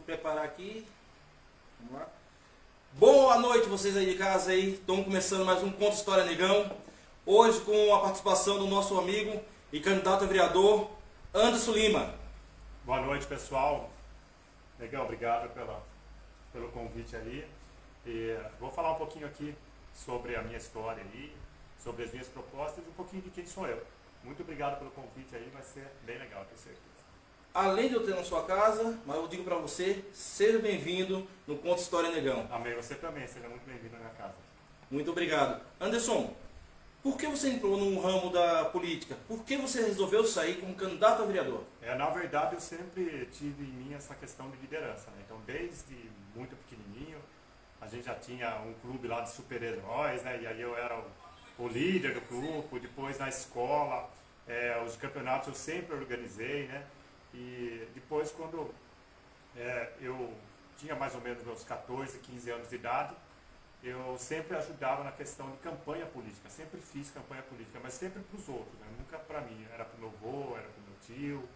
preparar aqui. Vamos lá. Boa noite vocês aí de casa aí. Estamos começando mais um Conta História Negão. Hoje com a participação do nosso amigo e candidato a vereador Anderson Lima. Boa noite, pessoal. Negão, obrigado pelo convite aí. E vou falar um pouquinho aqui sobre a minha história aí, sobre as minhas propostas e um pouquinho de quem sou eu. Muito obrigado pelo convite aí, vai ser bem legal, tenho certeza. Além de eu ter na sua casa, mas eu digo para você, seja bem-vindo no Conta História Negão. Amém, você também, seja muito bem-vindo na minha casa. Muito obrigado. Anderson, por que você entrou no ramo da política? Por que você resolveu sair como candidato a vereador? Na verdade, eu sempre tive em mim essa questão de liderança, né? Então, desde muito pequenininho, a gente já tinha um clube lá de super-heróis, né? E aí eu era o líder do grupo. Depois na escola, os campeonatos eu sempre organizei, né? E depois, quando eu tinha mais ou menos meus 14, 15 anos de idade, eu sempre ajudava na questão de campanha política. Sempre fiz campanha política, mas sempre para os outros, né? Nunca para mim. Era para o meu avô, era para o meu tio,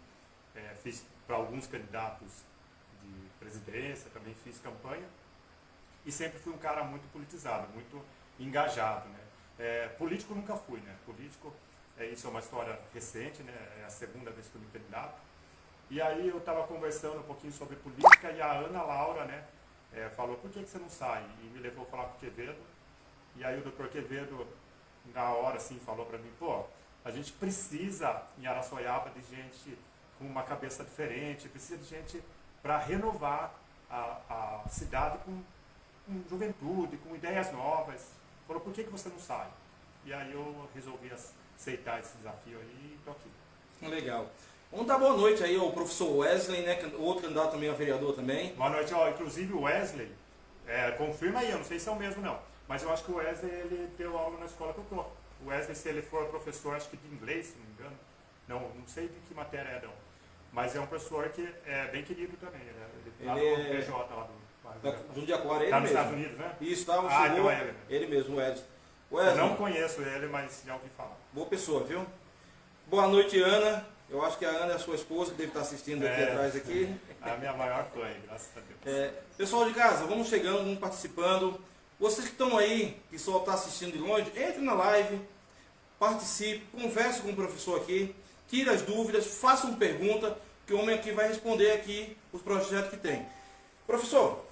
fiz para alguns candidatos de presidência, também fiz campanha. E sempre fui um cara muito politizado, muito engajado, né? Político nunca fui, né? Político, isso é uma história recente, né? É a segunda vez que eu me candidato. E aí eu estava conversando um pouquinho sobre política e a Ana Laura, né, falou, por que você não sai? E me levou a falar com o Quevedo. E aí o doutor Quevedo, na hora, assim, falou para mim, pô, a gente precisa em Araçoiaba de gente com uma cabeça diferente, precisa de gente para renovar a cidade com juventude, com ideias novas. Falou, por que você não sai? E aí eu resolvi aceitar esse desafio aí e estou aqui. Legal. Vamos dar boa noite aí ao professor Wesley, né? Outro candidato também a vereador também. Boa noite, inclusive o Wesley, confirma aí, eu não sei se é o mesmo não, mas eu acho que o Wesley ele deu aula na escola que eu tô. O Wesley, se ele for professor, acho que de inglês, se não me engano, não sei de que matéria é não, mas é um professor que é bem querido também, né? Ele tá no PJ lá do Jundiaquara, ele tá mesmo. nos Estados Unidos, né? Isso, tá, então ele mesmo, o Wesley. Eu não conheço ele, mas já ouvi falar. Boa pessoa, viu? Boa noite, Ana. Eu acho que a Ana é a sua esposa, que deve estar assistindo aqui atrás aqui. A minha maior fã, graças a Deus. Pessoal de casa, vamos chegando, vamos participando. Vocês que estão aí, que só estão assistindo de longe, entre na live, participe, converse com o professor aqui, tire as dúvidas, faça uma pergunta, que o homem aqui vai responder aqui os projetos que tem. Professor,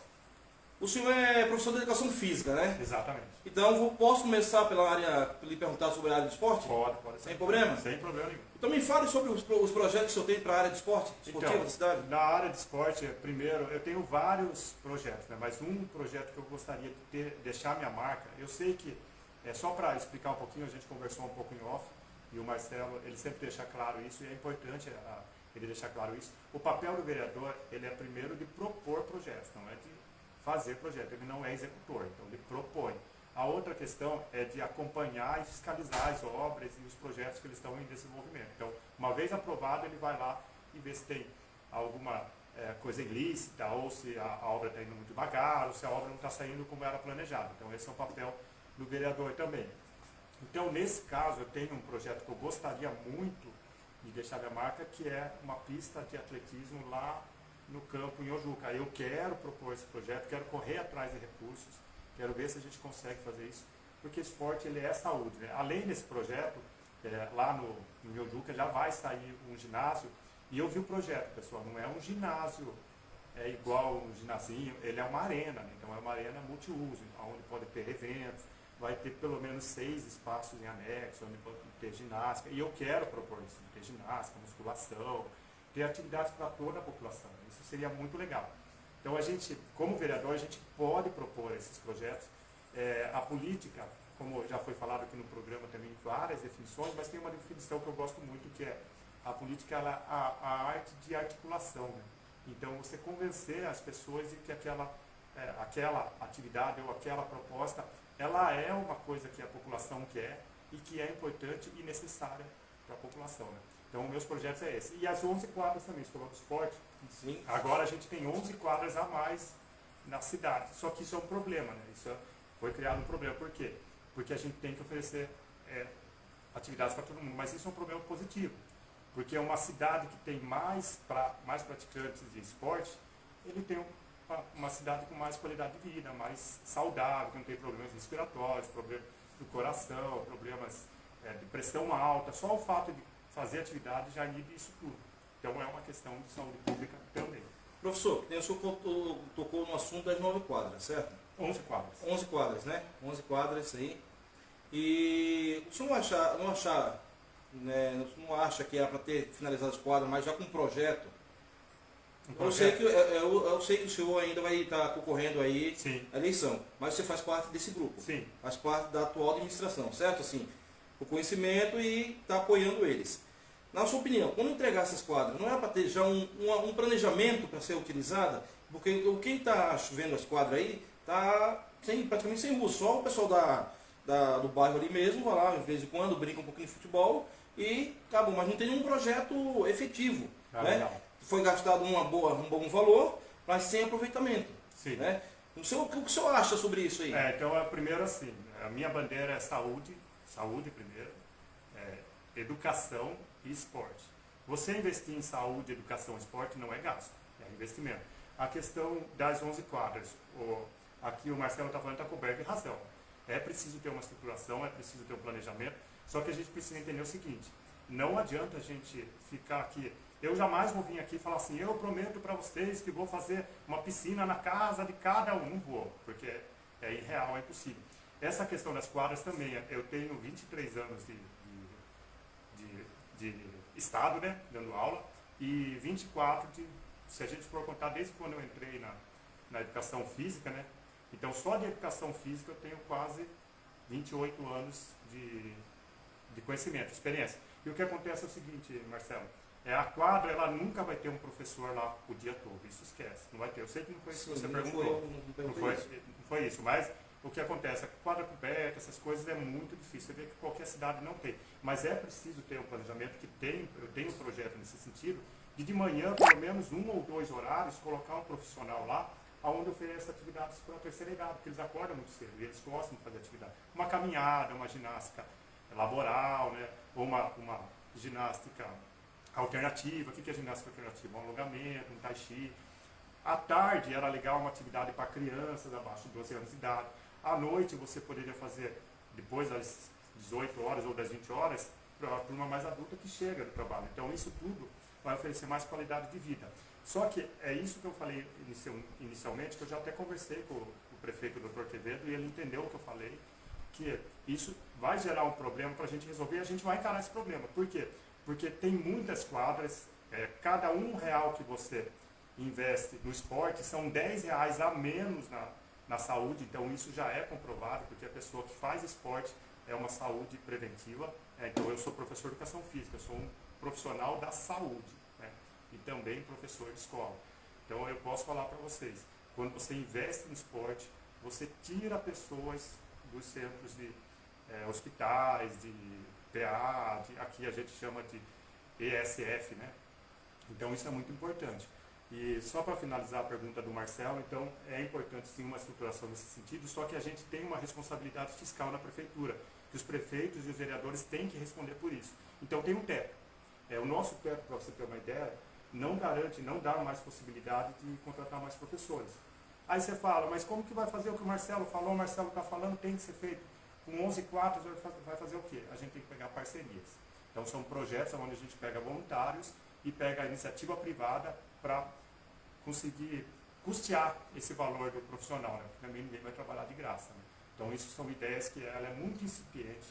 o senhor é professor de educação física, né? Exatamente. Então, posso começar pela área, lhe perguntar sobre a área de esporte? Pode. Sem problema? Sem problema nenhum. Então me fale sobre os projetos que o senhor tem para a área de esporte, esportiva da cidade. Na área de esporte, primeiro, eu tenho vários projetos, né? Mas um projeto que eu gostaria de deixar minha marca, eu sei que, só para explicar um pouquinho, a gente conversou um pouco em off, e o Marcelo, ele sempre deixa claro isso, e é importante ele deixar claro isso. O papel do vereador, ele é primeiro de propor projetos, não é de fazer projeto, ele não é executor, então ele propõe. A outra questão é de acompanhar e fiscalizar as obras e os projetos que eles estão em desenvolvimento. Então, uma vez aprovado, ele vai lá e vê se tem alguma coisa ilícita, ou se a obra está indo muito devagar, ou se a obra não está saindo como era planejado. Então, esse é o papel do vereador também. Então, nesse caso, eu tenho um projeto que eu gostaria muito de deixar minha marca, que é uma pista de atletismo lá no campo em Ojuca. Eu quero propor esse projeto, quero correr atrás de recursos, quero ver se a gente consegue fazer isso, porque esporte ele é saúde, né? Além desse projeto, lá no Ojuca já vai sair um ginásio, e eu vi o projeto, pessoal, não é um ginásio igual um ginazinho, ele é uma arena, né? Então é uma arena multiuso, onde pode ter eventos, vai ter pelo menos 6 espaços em anexo, onde pode ter ginástica, e eu quero propor isso, ter ginástica, musculação, ter atividades para toda a população, isso seria muito legal. Então a gente, como vereador, a gente pode propor esses projetos. A política, como já foi falado aqui no programa também, várias definições, mas tem uma definição que eu gosto muito, que é a política, ela é a arte de articulação, né? Então você convencer as pessoas de que aquela atividade ou aquela proposta, ela é uma coisa que a população quer e que é importante e necessária para a população, né? Então, meus projetos é esse. E as 11 quadras também, escola do esporte. Sim. Agora a gente tem 11 quadras a mais na cidade. Só que isso é um problema, né? Isso foi criado um problema. Por quê? Porque a gente tem que oferecer atividades para todo mundo. Mas isso é um problema positivo. Porque é uma cidade que tem mais praticantes de esporte, ele tem uma cidade com mais qualidade de vida, mais saudável, que não tem problemas respiratórios, problemas do coração, problemas de pressão alta. Só o fato de fazer atividade já inibe isso tudo. Então é uma questão de saúde pública também. Professor, o senhor tocou no assunto das 9 quadras, certo? 11 quadras. 11 quadras, né? 11 quadras, isso aí. E o senhor não acha que era para ter finalizado as quadras, mas já com um projeto? Eu sei que o senhor ainda vai estar concorrendo aí à eleição, mas você faz parte desse grupo. Sim. Faz parte da atual administração, certo? Assim, o conhecimento e está apoiando eles. Na sua opinião, quando entregar essas quadras, não era para ter já um planejamento para ser utilizada? Porque quem está vendo as quadras aí está praticamente sem uso. Só o pessoal do bairro ali mesmo vai lá, de vez em quando, brinca um pouquinho de futebol e acabou. Mas não tem um projeto efetivo. Né? Legal. Foi gastado um bom valor, mas sem aproveitamento. Sim. Né? O que o senhor acha sobre isso aí? Então, primeiro assim, a minha bandeira é saúde primeiro, educação e esporte. Você investir em saúde, educação e esporte não é gasto, é investimento. A questão das 11 quadras, aqui o Marcelo está falando, está coberto de razão. É preciso ter uma estruturação, é preciso ter um planejamento, só que a gente precisa entender o seguinte, não adianta a gente ficar aqui, eu jamais vou vir aqui e falar assim, eu prometo para vocês que vou fazer uma piscina na casa de cada um, não vou, porque é irreal, é impossível. Essa questão das quadras também, eu tenho 23 anos de estado, né, dando aula, e 24 se a gente for contar desde quando eu entrei na educação física, né, então só de educação física eu tenho quase 28 anos de conhecimento, experiência. E o que acontece é o seguinte, Marcelo, a quadra, ela nunca vai ter um professor lá o dia todo, isso esquece, não vai ter. Eu sei que não foi isso que você perguntou, não foi isso, mas o que acontece, a quadra coberta, essas coisas é muito difícil, você vê que qualquer cidade não tem, mas é preciso ter um planejamento, eu tenho um projeto nesse sentido, de manhã, pelo menos 1 ou 2 horários, colocar um profissional lá, onde oferece atividades para a terceira idade, porque eles acordam muito cedo e eles gostam de fazer atividade. Uma caminhada, uma ginástica laboral, né, ou uma ginástica alternativa. O que é ginástica alternativa? Um alongamento, um tai chi. À tarde era legal uma atividade para crianças abaixo de 12 anos de idade. À noite você poderia fazer, depois das 18 horas ou das 20 horas, para a turma mais adulta que chega do trabalho. Então isso tudo vai oferecer mais qualidade de vida. Só que é isso que eu falei inicialmente, que eu já até conversei com o prefeito Dr. Quevedo e ele entendeu o que eu falei, que isso vai gerar um problema para a gente resolver e a gente vai encarar esse problema. Por quê? Porque tem muitas quadras, cada R$1 que você investe no esporte são R$10 a menos na saúde, então isso já é comprovado, porque a pessoa que faz esporte é uma saúde preventiva. Então eu sou professor de educação física, eu sou um profissional da saúde, né? E também professor de escola. Então eu posso falar para vocês, quando você investe no esporte, você tira pessoas dos centros de hospitais, de PA, aqui a gente chama de ESF, né? Então isso é muito importante. E só para finalizar a pergunta do Marcelo, então é importante sim uma estruturação nesse sentido, só que a gente tem uma responsabilidade fiscal na prefeitura, que os prefeitos e os vereadores têm que responder por isso. Então tem um teto. O nosso teto, para você ter uma ideia, não garante, não dá mais possibilidade de contratar mais professores. Aí você fala, mas como que vai fazer o que o Marcelo falou, o Marcelo está falando, tem que ser feito. Com 11 quadras vai fazer o quê? A gente tem que pegar parcerias. Então são projetos onde a gente pega voluntários e pega a iniciativa privada para conseguir custear esse valor do profissional, né? Porque também ninguém vai trabalhar de graça. Né? Então isso são ideias que ela é muito incipiente,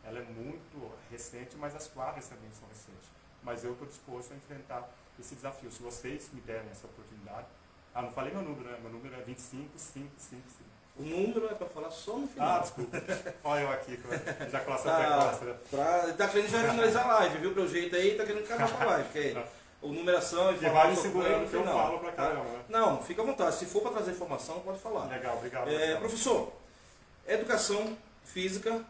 ela é muito recente, mas as quadras também são recentes. Mas eu estou disposto a enfrentar esse desafio. Se vocês me derem essa oportunidade. Não falei meu número, né? Meu número é 25555. O número é para falar só no final. Desculpa. Olha eu aqui, já colação precoce. Né? Tá querendo já finalizar a live, viu? Pelo jeito aí, tá querendo acabar com a live. Que é o numeração e vai me segurando que eu falo pra caramba. Né? Não, fica à vontade. Se for para trazer informação, pode falar. Legal, obrigado. Professor, educação física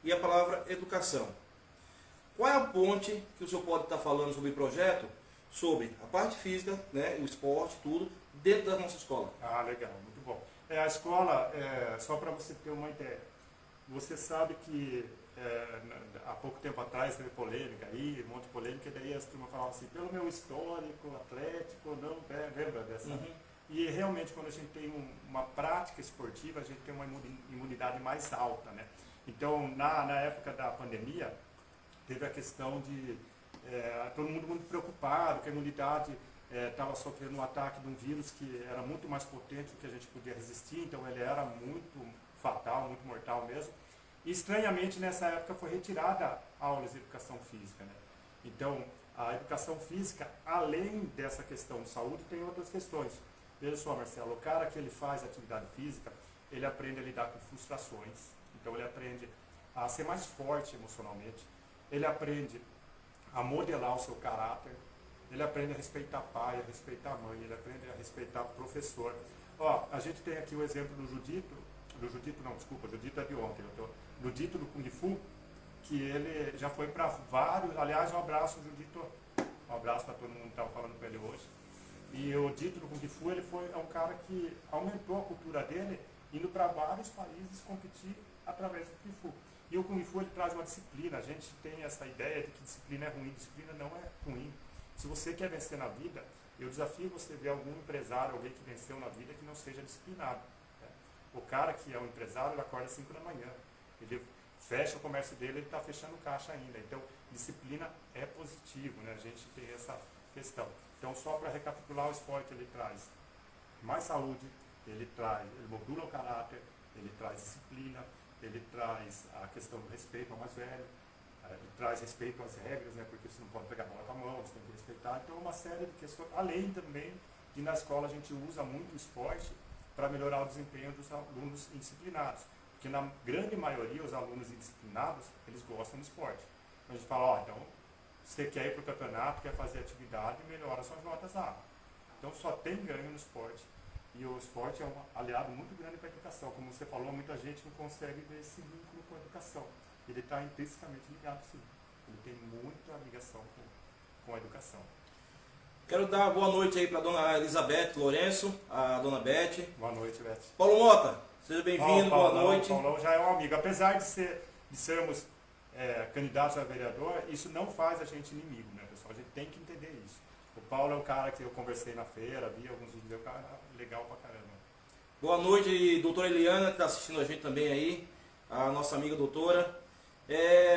e a palavra educação. Qual é a ponte que o senhor pode estar falando sobre o projeto, sobre a parte física, né, o esporte, tudo, dentro da nossa escola? Legal, muito bom. A escola, só para você ter uma ideia, você sabe que há pouco tempo atrás teve polêmica aí, um monte de polêmica, e daí as turmas falavam assim, pelo meu histórico atlético, não, lembra dessa? E realmente quando a gente tem uma prática esportiva, a gente tem uma imunidade mais alta, né? Então, na época da pandemia, teve a questão de todo mundo muito preocupado, que a imunidade estava sofrendo um ataque de um vírus que era muito mais potente do que a gente podia resistir, então ele era muito fatal, muito mortal mesmo. E estranhamente nessa época foi retirada aulas de educação física, né? Então, a educação física, além dessa questão de saúde, tem outras questões. Veja só, Marcelo, o cara que ele faz atividade física, ele aprende a lidar com frustrações, então ele aprende a ser mais forte emocionalmente, ele aprende a modelar o seu caráter, ele aprende a respeitar pai, a respeitar mãe, ele aprende a respeitar o professor. Ó, a gente tem aqui o exemplo do jiu-jitsu é de ontem, do jiu-jitsu do Kung Fu, que ele já foi para vários, aliás, um abraço, jiu-jitsu, um abraço para todo mundo que estava falando com ele hoje. E o jiu-jitsu do Kung Fu, é um cara que aumentou a cultura dele, indo para vários países competir através do Kung Fu. E o Kung Fu ele traz uma disciplina, a gente tem essa ideia de que disciplina é ruim, disciplina não é ruim. Se você quer vencer na vida, eu desafio você ver algum empresário, alguém que venceu na vida que não seja disciplinado. Né? O cara que é um empresário, ele acorda às 5 da manhã, ele fecha o comércio dele, ele está fechando caixa ainda. Então, disciplina é positivo, né? A gente tem essa questão. Então, só para recapitular, o esporte ele traz mais saúde, ele modula o caráter, ele traz disciplina, ele traz a questão do respeito ao mais velho, ele traz respeito às regras, né, porque você não pode pegar a bola com a mão, você tem que respeitar. Então, uma série de questões, além também de na escola a gente usa muito o esporte para melhorar o desempenho dos alunos indisciplinados. Porque na grande maioria, os alunos indisciplinados, eles gostam do esporte. Então, a gente fala, ó, então, você quer ir para o campeonato, quer fazer atividade, melhora suas notas lá. Então, só tem ganho no esporte. E o esporte é um aliado muito grande para a educação. Como você falou, muita gente não consegue ver esse vínculo com a educação. Ele está intrinsecamente ligado, sim. Ele tem muita ligação com a educação. Quero dar boa noite aí para a dona Elizabeth Lourenço, a dona Beth. Boa noite, Beth. Paulo Mota, seja bem-vindo, boa noite. O Paulão já é um amigo. Apesar de sermos candidatos a vereador, isso não faz a gente inimigo, né, pessoal? A gente tem que entender isso. O Paulo é um cara que eu conversei na feira, vi alguns vídeos, é um cara legal pra caramba. Boa noite, doutora Eliana, que está assistindo a gente também aí, a nossa amiga doutora.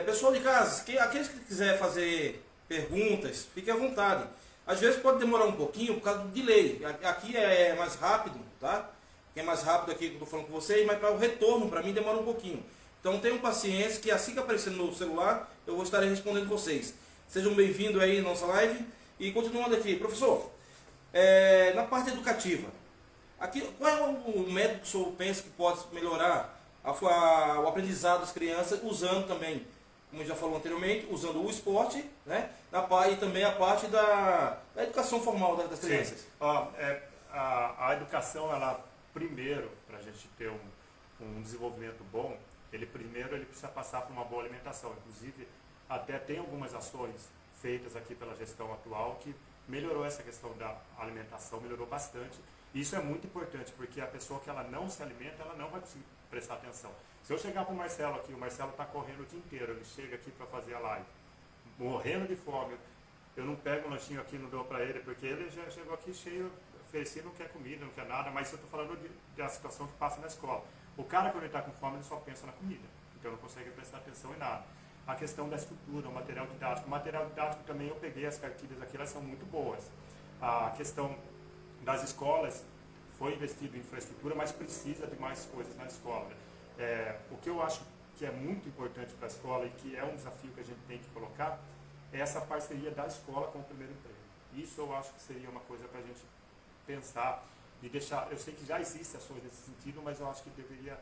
Pessoal de casa, aqueles que quiserem fazer perguntas, fiquem à vontade. Às vezes pode demorar um pouquinho por causa do delay. Aqui é mais rápido, tá? É mais rápido aqui que eu estou falando com vocês, mas para o retorno, para mim, demora um pouquinho. Então tenham paciência que assim que aparecer no celular, eu vou estar respondendo vocês. Sejam bem-vindos aí na nossa live. E continuando aqui, professor, na parte educativa, aqui, qual é o método que o senhor pensa que pode melhorar o aprendizado das crianças, usando também, como já falou anteriormente, usando o esporte, né, e também a parte da educação formal das crianças? A educação, ela primeiro, para a gente ter um desenvolvimento bom, ele precisa passar por uma boa alimentação. Inclusive, até tem algumas ações feitas aqui pela gestão atual que melhorou essa questão da alimentação, melhorou bastante. E isso é muito importante, porque a pessoa que ela não se alimenta, ela não vai conseguir prestar atenção. Se eu chegar para o Marcelo aqui, o Marcelo está correndo o dia inteiro, ele chega aqui para fazer a live, morrendo de fome, eu não pego um lanchinho aqui e não dou para ele, porque ele já chegou aqui cheio, oferecido, não quer comida, não quer nada, mas eu estou falando da situação que passa na escola. O cara, quando ele está com fome, ele só pensa na comida, então não consegue prestar atenção em nada. A questão da estrutura, o material didático. O material didático também eu peguei as cartilhas aqui, elas são muito boas. A questão das escolas, foi investido em infraestrutura, mas precisa de mais coisas na escola. O que eu acho que é muito importante para a escola e que é um desafio que a gente tem que colocar, é essa parceria da escola com o primeiro emprego. Isso eu acho que seria uma coisa para a gente pensar e deixar. Eu sei que já existem ações nesse sentido, mas eu acho que deveria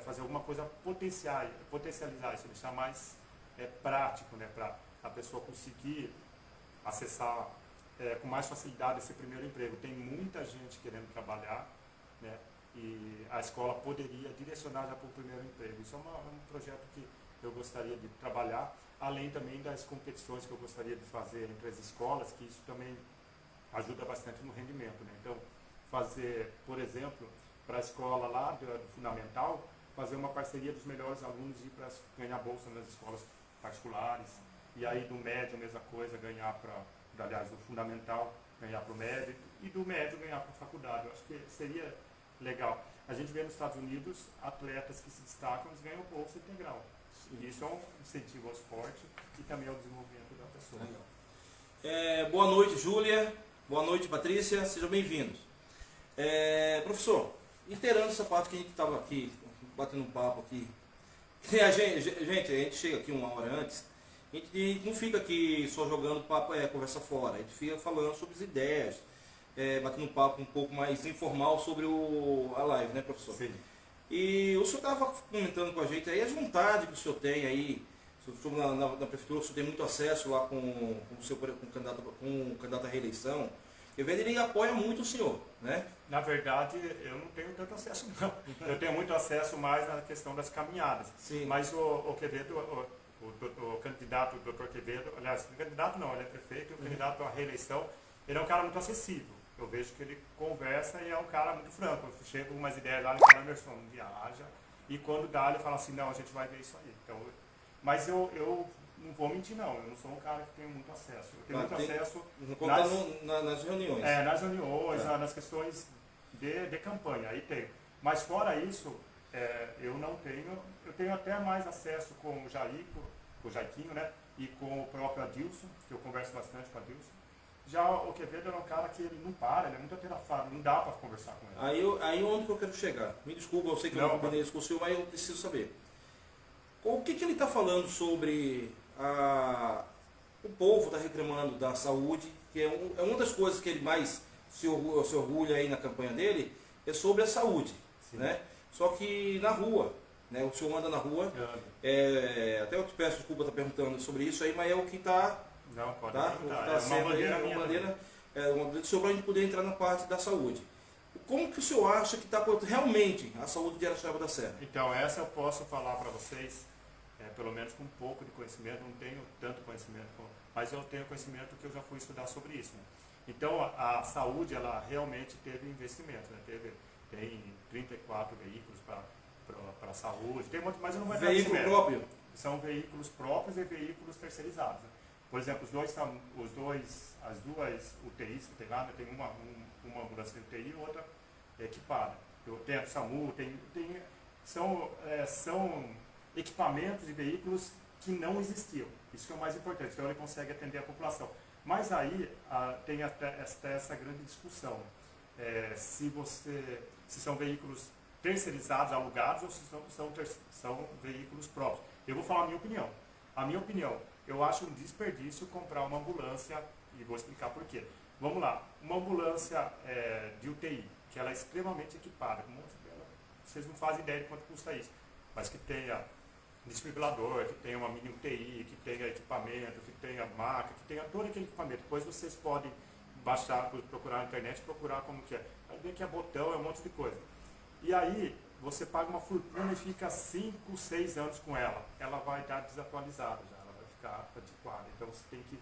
fazer alguma coisa potencializar isso, deixar mais prático, né, para a pessoa conseguir acessar com mais facilidade esse primeiro emprego. Tem muita gente querendo trabalhar, né, e a escola poderia direcionar já para o primeiro emprego. Isso é um projeto que eu gostaria de trabalhar, além também das competições que eu gostaria de fazer entre as escolas, que isso também ajuda bastante no rendimento, né? Então, fazer, por exemplo, para a escola lá do fundamental, fazer uma parceria dos melhores alunos e ir para ganhar bolsa nas escolas particulares. e aí do médio, mesma coisa, ganhar para, aliás, do fundamental, ganhar para o médio, e do médio ganhar para a faculdade. Eu acho que seria legal. A gente vê nos Estados Unidos atletas que se destacam, eles ganham bolsa integral. E isso é um incentivo ao esporte e também ao desenvolvimento da pessoa. Boa noite, Júlia. Boa noite, Patrícia. Sejam bem-vindos. Professor, inteirando essa parte que a gente estava aqui, batendo um papo aqui. A gente chega aqui uma hora antes, a gente não fica aqui só jogando papo, conversa fora. A gente fica falando sobre as ideias, batendo um papo um pouco mais informal sobre a live, né, professor? Sim. E o senhor estava comentando com a gente aí as vontades que o senhor tem aí, na prefeitura, o senhor tem muito acesso lá com o candidato à reeleição. Eu vejo ele apoia muito o senhor, né? Na verdade, eu não tenho tanto acesso, não. Eu tenho muito acesso mais na questão das caminhadas. Sim. Mas o Quevedo, o candidato, o Dr. Quevedo, aliás, o candidato não, ele é prefeito, o candidato à reeleição, ele é um cara muito acessível. Eu vejo que ele conversa e é um cara muito franco. Eu chego com umas ideias lá, ele fala, Emerson, viaja. E quando dá, ele fala assim, não, a gente vai ver isso aí. Então, mas eu não vou mentir, não. Eu não sou um cara que tem muito acesso. Eu tenho muito acesso nas reuniões. Nas reuniões, nas questões de campanha, aí tem. Mas fora isso, eu não tenho. Eu tenho até mais acesso com o Jaiquinho, né? E com o próprio Adilson, que eu converso bastante com o Adilson. Já o Quevedo é um cara que ele não para, ele é muito aterafado, não dá para conversar com ele. Aí onde que eu quero chegar? Me desculpa, eu sei que eu não conheço com o senhor, mas eu preciso saber. O que ele está falando sobre o povo está reclamando da saúde, que é uma das coisas que ele mais se orgulha aí na campanha dele, é sobre a saúde, né? Só que na rua, né? O senhor anda na rua, até eu te peço desculpa estar perguntando sobre isso aí, mas é o que está... Não, pode perguntar. Tá sendo aí uma bandeira do senhor para a gente poder entrar na parte da saúde. Como que o senhor acha que está realmente a saúde de Araçariguama da Serra? Então, essa eu posso falar para vocês, pelo menos com um pouco de conhecimento, não tenho tanto conhecimento, mas eu tenho conhecimento que eu já fui estudar sobre isso. Né? Então, a saúde, ela realmente teve investimento, né? Tem 34 veículos para a saúde, mas não vai ter veículo próprio? São veículos próprios e veículos terceirizados. Né? Por exemplo, as duas UTIs que tem lá, né? Tem uma ambulância de UTI e outra equipada. Tem a SAMU, são equipamentos e veículos que não existiam. Isso que é o mais importante, então ele consegue atender a população. Mas aí tem até essa grande discussão, se são veículos terceirizados, alugados, ou se são veículos próprios. Eu vou falar a minha opinião. A minha opinião, eu acho um desperdício comprar uma ambulância, e vou explicar por quê. Vamos lá, uma ambulância de UTI, que ela é extremamente equipada, vocês não fazem ideia de quanto custa isso, mas que tenha desfibrilador, que tenha uma mini UTI, que tenha equipamento, que tenha maca, que tenha todo aquele equipamento. Depois vocês podem baixar, procurar na internet, procurar como que é. Aí vê que é botão, é um monte de coisa. E aí você paga uma fortuna e fica 5, 6 anos com ela. Ela vai estar desatualizada já, ela vai ficar antiquada. Então você tem que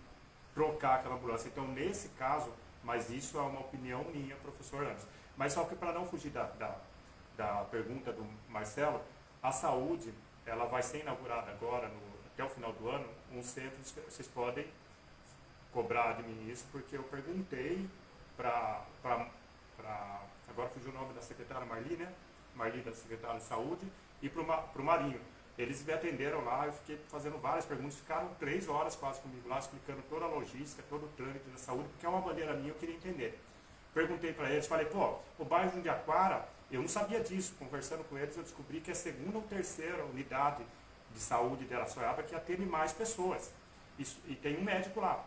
trocar aquela ambulância. Então nesse caso, mas isso é uma opinião minha, professor Anderson. Mas só que para não fugir da pergunta do Marcelo, a saúde, ela vai ser inaugurada agora, até o final do ano, um centro, vocês podem cobrar de mim isso, porque eu perguntei agora fugiu o nome da secretária Marli, né? Marli, da secretária de saúde, e para o Marinho. Eles me atenderam lá, eu fiquei fazendo várias perguntas, ficaram 3 horas quase comigo lá, explicando toda a logística, todo o trâmite da saúde, porque é uma bandeira minha, eu queria entender. Perguntei para eles, falei, o bairro de Jundiaquara, eu não sabia disso, conversando com eles eu descobri que é a 2ª ou 3ª unidade de saúde de Araçariguama que atende mais pessoas, e tem um médico lá.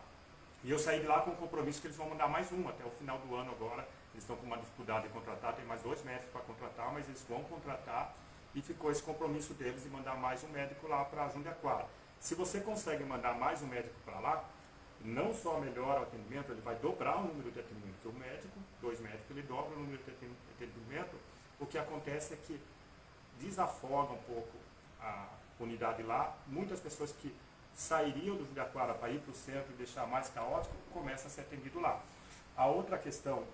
E eu saí de lá com o compromisso que eles vão mandar mais um até o final do ano agora. Eles estão com uma dificuldade de contratar, tem mais 2 médicos para contratar, mas eles vão contratar e ficou esse compromisso deles de mandar mais um médico lá para Jundiaquara. Se você consegue mandar mais um médico para lá, não só melhora o atendimento, ele vai dobrar o número de atendimento, porque o médico, 2 médicos, ele dobra o número de atendimento. O que acontece é que desafoga um pouco a unidade lá, muitas pessoas que sairiam do Jundiaquara para ir para o centro e deixar mais caótico, começam a ser atendido lá. A outra questão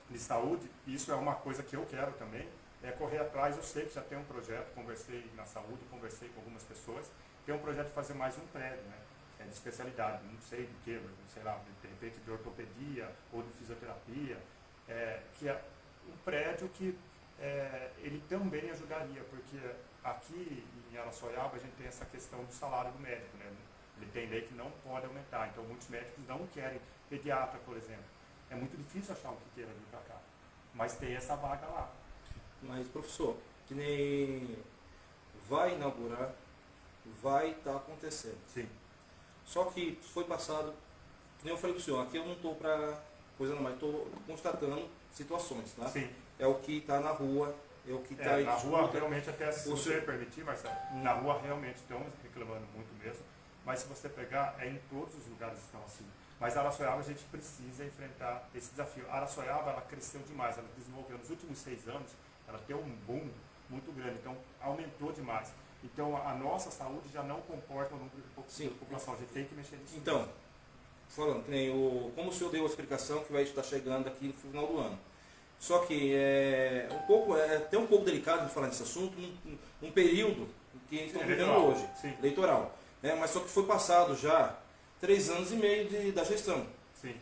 de saúde, isso é uma coisa que eu quero também, é correr atrás. Eu sei que já tem um projeto, conversei na saúde, conversei com algumas pessoas, tem um projeto de fazer mais um prédio, né? de especialidade, não sei de que, sei lá, de repente de ortopedia ou de fisioterapia, que é um prédio que ele também ajudaria, porque aqui em Araçoiaba a gente tem essa questão do salário do médico, né? Ele tem lei que não pode aumentar, então muitos médicos não querem pediatra, por exemplo. É muito difícil achar um que queira vir para cá, mas tem essa vaga lá. Mas, professor, que nem vai inaugurar, vai estar acontecendo. Sim. Só que foi passado, que nem eu falei para o senhor, aqui eu não estou para coisa não, mas estou constatando situações, tá? Sim. É o que está na rua, é o que está aí. Na rua realmente, até se você permitir, Marcelo, na rua realmente estão reclamando muito mesmo, mas se você pegar, em todos os lugares estão assim. Mas a Araçoiaba a gente precisa enfrentar esse desafio. A Araçoiaba, ela cresceu demais, ela desenvolveu nos últimos 6 anos, ela tem um boom muito grande, então aumentou demais. Então a nossa saúde já não comporta o número de população, a gente tem que mexer nisso. Então, falando, que nem como o senhor deu a explicação que vai estar chegando aqui no final do ano. Só que é até um pouco delicado de falar nesse assunto, um período que estamos vivendo hoje, eleitoral. Né? Mas só que foi passado já 3 anos e meio da gestão. Sim.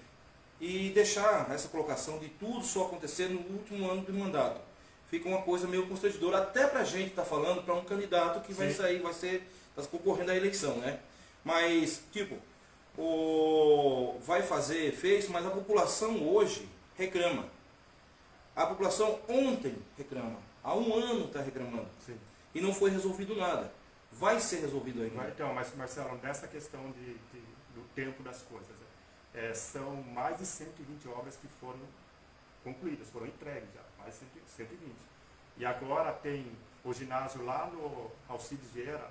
E deixar essa colocação de tudo só acontecer no último ano do mandato. Fica uma coisa meio constrangedora, até para a gente estar falando para um candidato que vai sair, está concorrendo à eleição, né? Mas, tipo, fez, mas a população hoje reclama. A população ontem reclama, há 1 ano está reclamando. Sim. E não foi resolvido nada. Vai ser resolvido ainda. Então, mas Marcelo, nessa questão do tempo das coisas, são mais de 120 obras que foram concluídas, foram entregues já, mais de 120. E agora tem o ginásio lá no Alcides Vieira,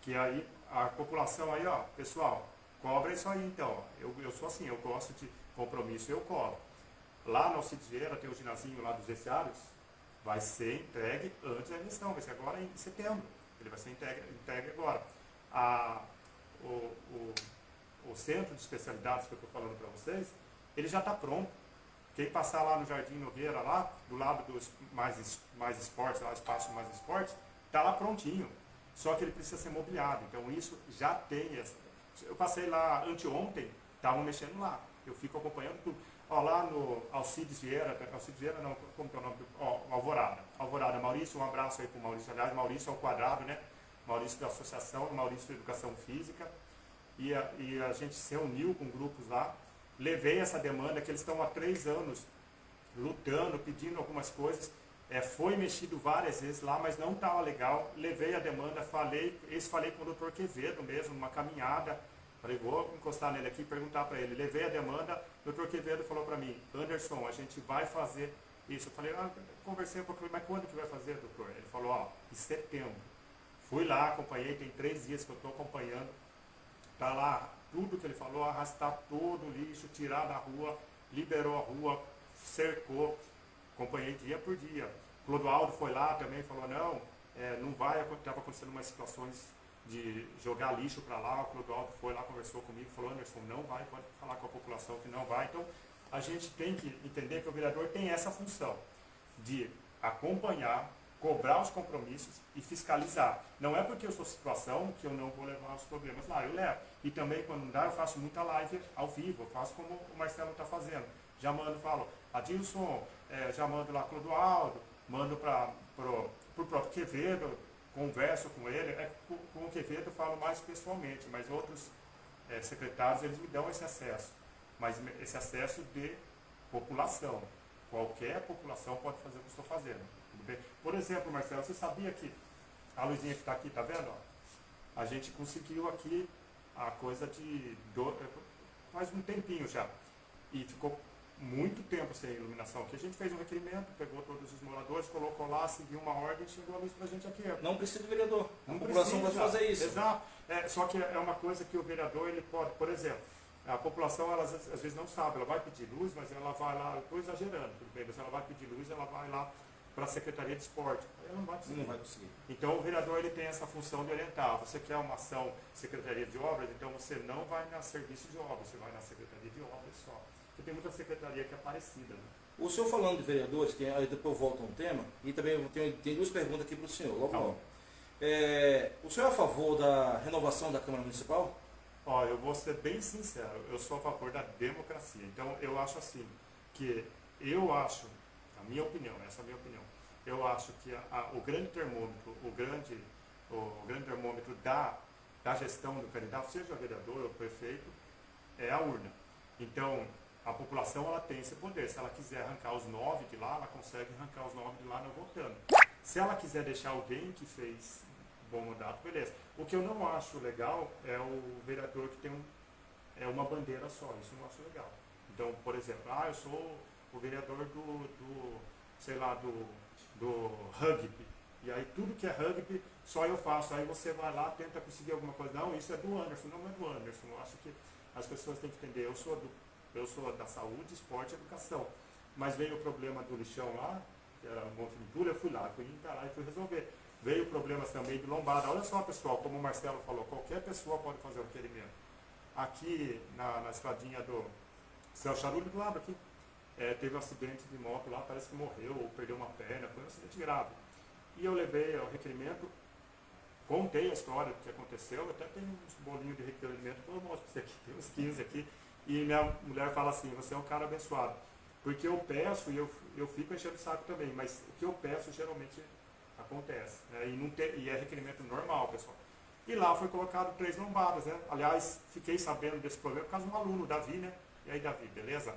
que aí a população aí, ó, pessoal, cobra isso aí então. Eu sou assim, eu gosto de compromisso, eu cobro. Lá no Alcides Vieira tem o ginazinho lá dos vestiários, vai ser entregue antes da eleição, vai ser agora em setembro. Ele vai ser entregue agora. O centro de especialidades que eu estou falando para vocês, ele já está pronto. Quem passar lá no Jardim Nogueira, lá, do lado dos mais esportes, lá, espaço mais esportes, está lá prontinho. Só que ele precisa ser mobiliado. Então isso já tem. Eu passei lá anteontem, estavam mexendo lá. Eu fico acompanhando tudo. Ó, lá no Alcides Vieira não, como que é o nome? Alvorada. Maurício, um abraço aí para o Maurício. Aliás, Maurício é o quadrado, né? Maurício da Associação, Maurício da Educação Física. E a gente se reuniu com grupos lá. Levei essa demanda que eles estão há 3 anos lutando, pedindo algumas coisas. Foi mexido várias vezes lá, mas não estava legal. Levei a demanda, falei com o Dr. Quevedo mesmo, numa caminhada. Falei, vou encostar nele aqui e perguntar para ele. Levei a demanda, o Dr. Quevedo falou para mim, Anderson, a gente vai fazer isso. Eu falei, conversei um pouco, mas quando que vai fazer, doutor? Ele falou, em setembro. Fui lá, acompanhei, tem 3 dias que eu estou acompanhando. Está lá, tudo que ele falou, arrastar todo o lixo, tirar da rua, liberou a rua, cercou, acompanhei dia por dia. Clodoaldo foi lá também, falou, não vai, estava acontecendo umas situações de jogar lixo para lá, o Clodoaldo foi lá, conversou comigo, falou, Anderson, não vai, pode falar com a população que não vai. Então, a gente tem que entender que o vereador tem essa função de acompanhar, cobrar os compromissos e fiscalizar. Não é porque eu sou situação que eu não vou levar os problemas lá, eu levo. E também, quando não dá, eu faço muita live ao vivo, eu faço como o Marcelo está fazendo. Já falo, Adilson, já mando lá Clodoaldo, mando para o próprio Quevedo, converso com ele. Com o Quevedo eu falo mais pessoalmente, mas outros secretários, eles me dão esse acesso. Mas esse acesso de população. Qualquer população pode fazer o que eu estou fazendo. Tudo bem? Por exemplo, Marcelo, você sabia que a luzinha que está aqui, tá vendo? A gente conseguiu aqui a coisa faz um tempinho já. E ficou muito tempo sem iluminação aqui. A gente fez um requerimento, pegou todos os moradores, colocou lá, seguiu uma ordem e chegou a luz para a gente aqui. Não precisa do vereador. A população pode fazer isso. Exato. Só que é uma coisa que o vereador, ele pode, por exemplo, a população, ela às vezes não sabe, ela vai pedir luz, mas ela vai lá, eu estou exagerando, tudo bem, mas ela vai pedir luz, ela vai lá para a Secretaria de Esporte. Ela não vai conseguir. Não vai conseguir. Então o vereador, ele tem essa função de orientar. Você quer uma ação Secretaria de Obras, então você não vai na Serviço de Obras, você vai na Secretaria de Obras só. Porque tem muita secretaria que é parecida. Né? O senhor falando de vereadores, que aí depois volta um tema, e também tem 2 perguntas aqui para o senhor, logo. O senhor é a favor da renovação da Câmara Municipal? Ó, eu vou ser bem sincero, eu sou a favor da democracia. Então, eu acho assim, a minha opinião, essa é a minha opinião, eu acho que o grande termômetro, o grande termômetro da gestão do candidato, seja vereador ou prefeito, é a urna. Então, a população ela tem esse poder. Se ela quiser arrancar os 9 de lá, ela consegue arrancar os 9 de lá não votando. Se ela quiser deixar alguém que fez bom mandato, beleza. O que eu não acho legal é o vereador que tem uma bandeira só. Isso eu não acho legal. Então, por exemplo, eu sou o vereador do rugby. E aí tudo que é rugby, só eu faço. Aí você vai lá, tenta conseguir alguma coisa. Não, isso é do Anderson. Não é do Anderson. Eu acho que as pessoas têm que entender. Eu sou da saúde, esporte e educação. Mas veio o problema do lixão lá, que era um monte de pintura, eu fui lá, fui encarar e fui resolver. Veio problemas também de lombada. Olha só, pessoal, como o Marcelo falou, qualquer pessoa pode fazer o requerimento. Aqui na estradinha do Céu Charulho, do lado aqui, teve um acidente de moto lá, parece que morreu ou perdeu uma perna, foi um acidente grave. E eu levei o requerimento, contei a história do que aconteceu, até tem uns bolinhos de requerimento, eu mostro para você aqui, tem uns 15 aqui, e minha mulher fala assim, você é um cara abençoado. Porque eu peço e eu fico enchendo o saco também, mas o que eu peço geralmente acontece, né? E é requerimento normal, pessoal. E lá foi colocado 3 lombadas, né? Aliás, fiquei sabendo desse problema por causa de um aluno, o Davi, né? E aí, Davi, beleza?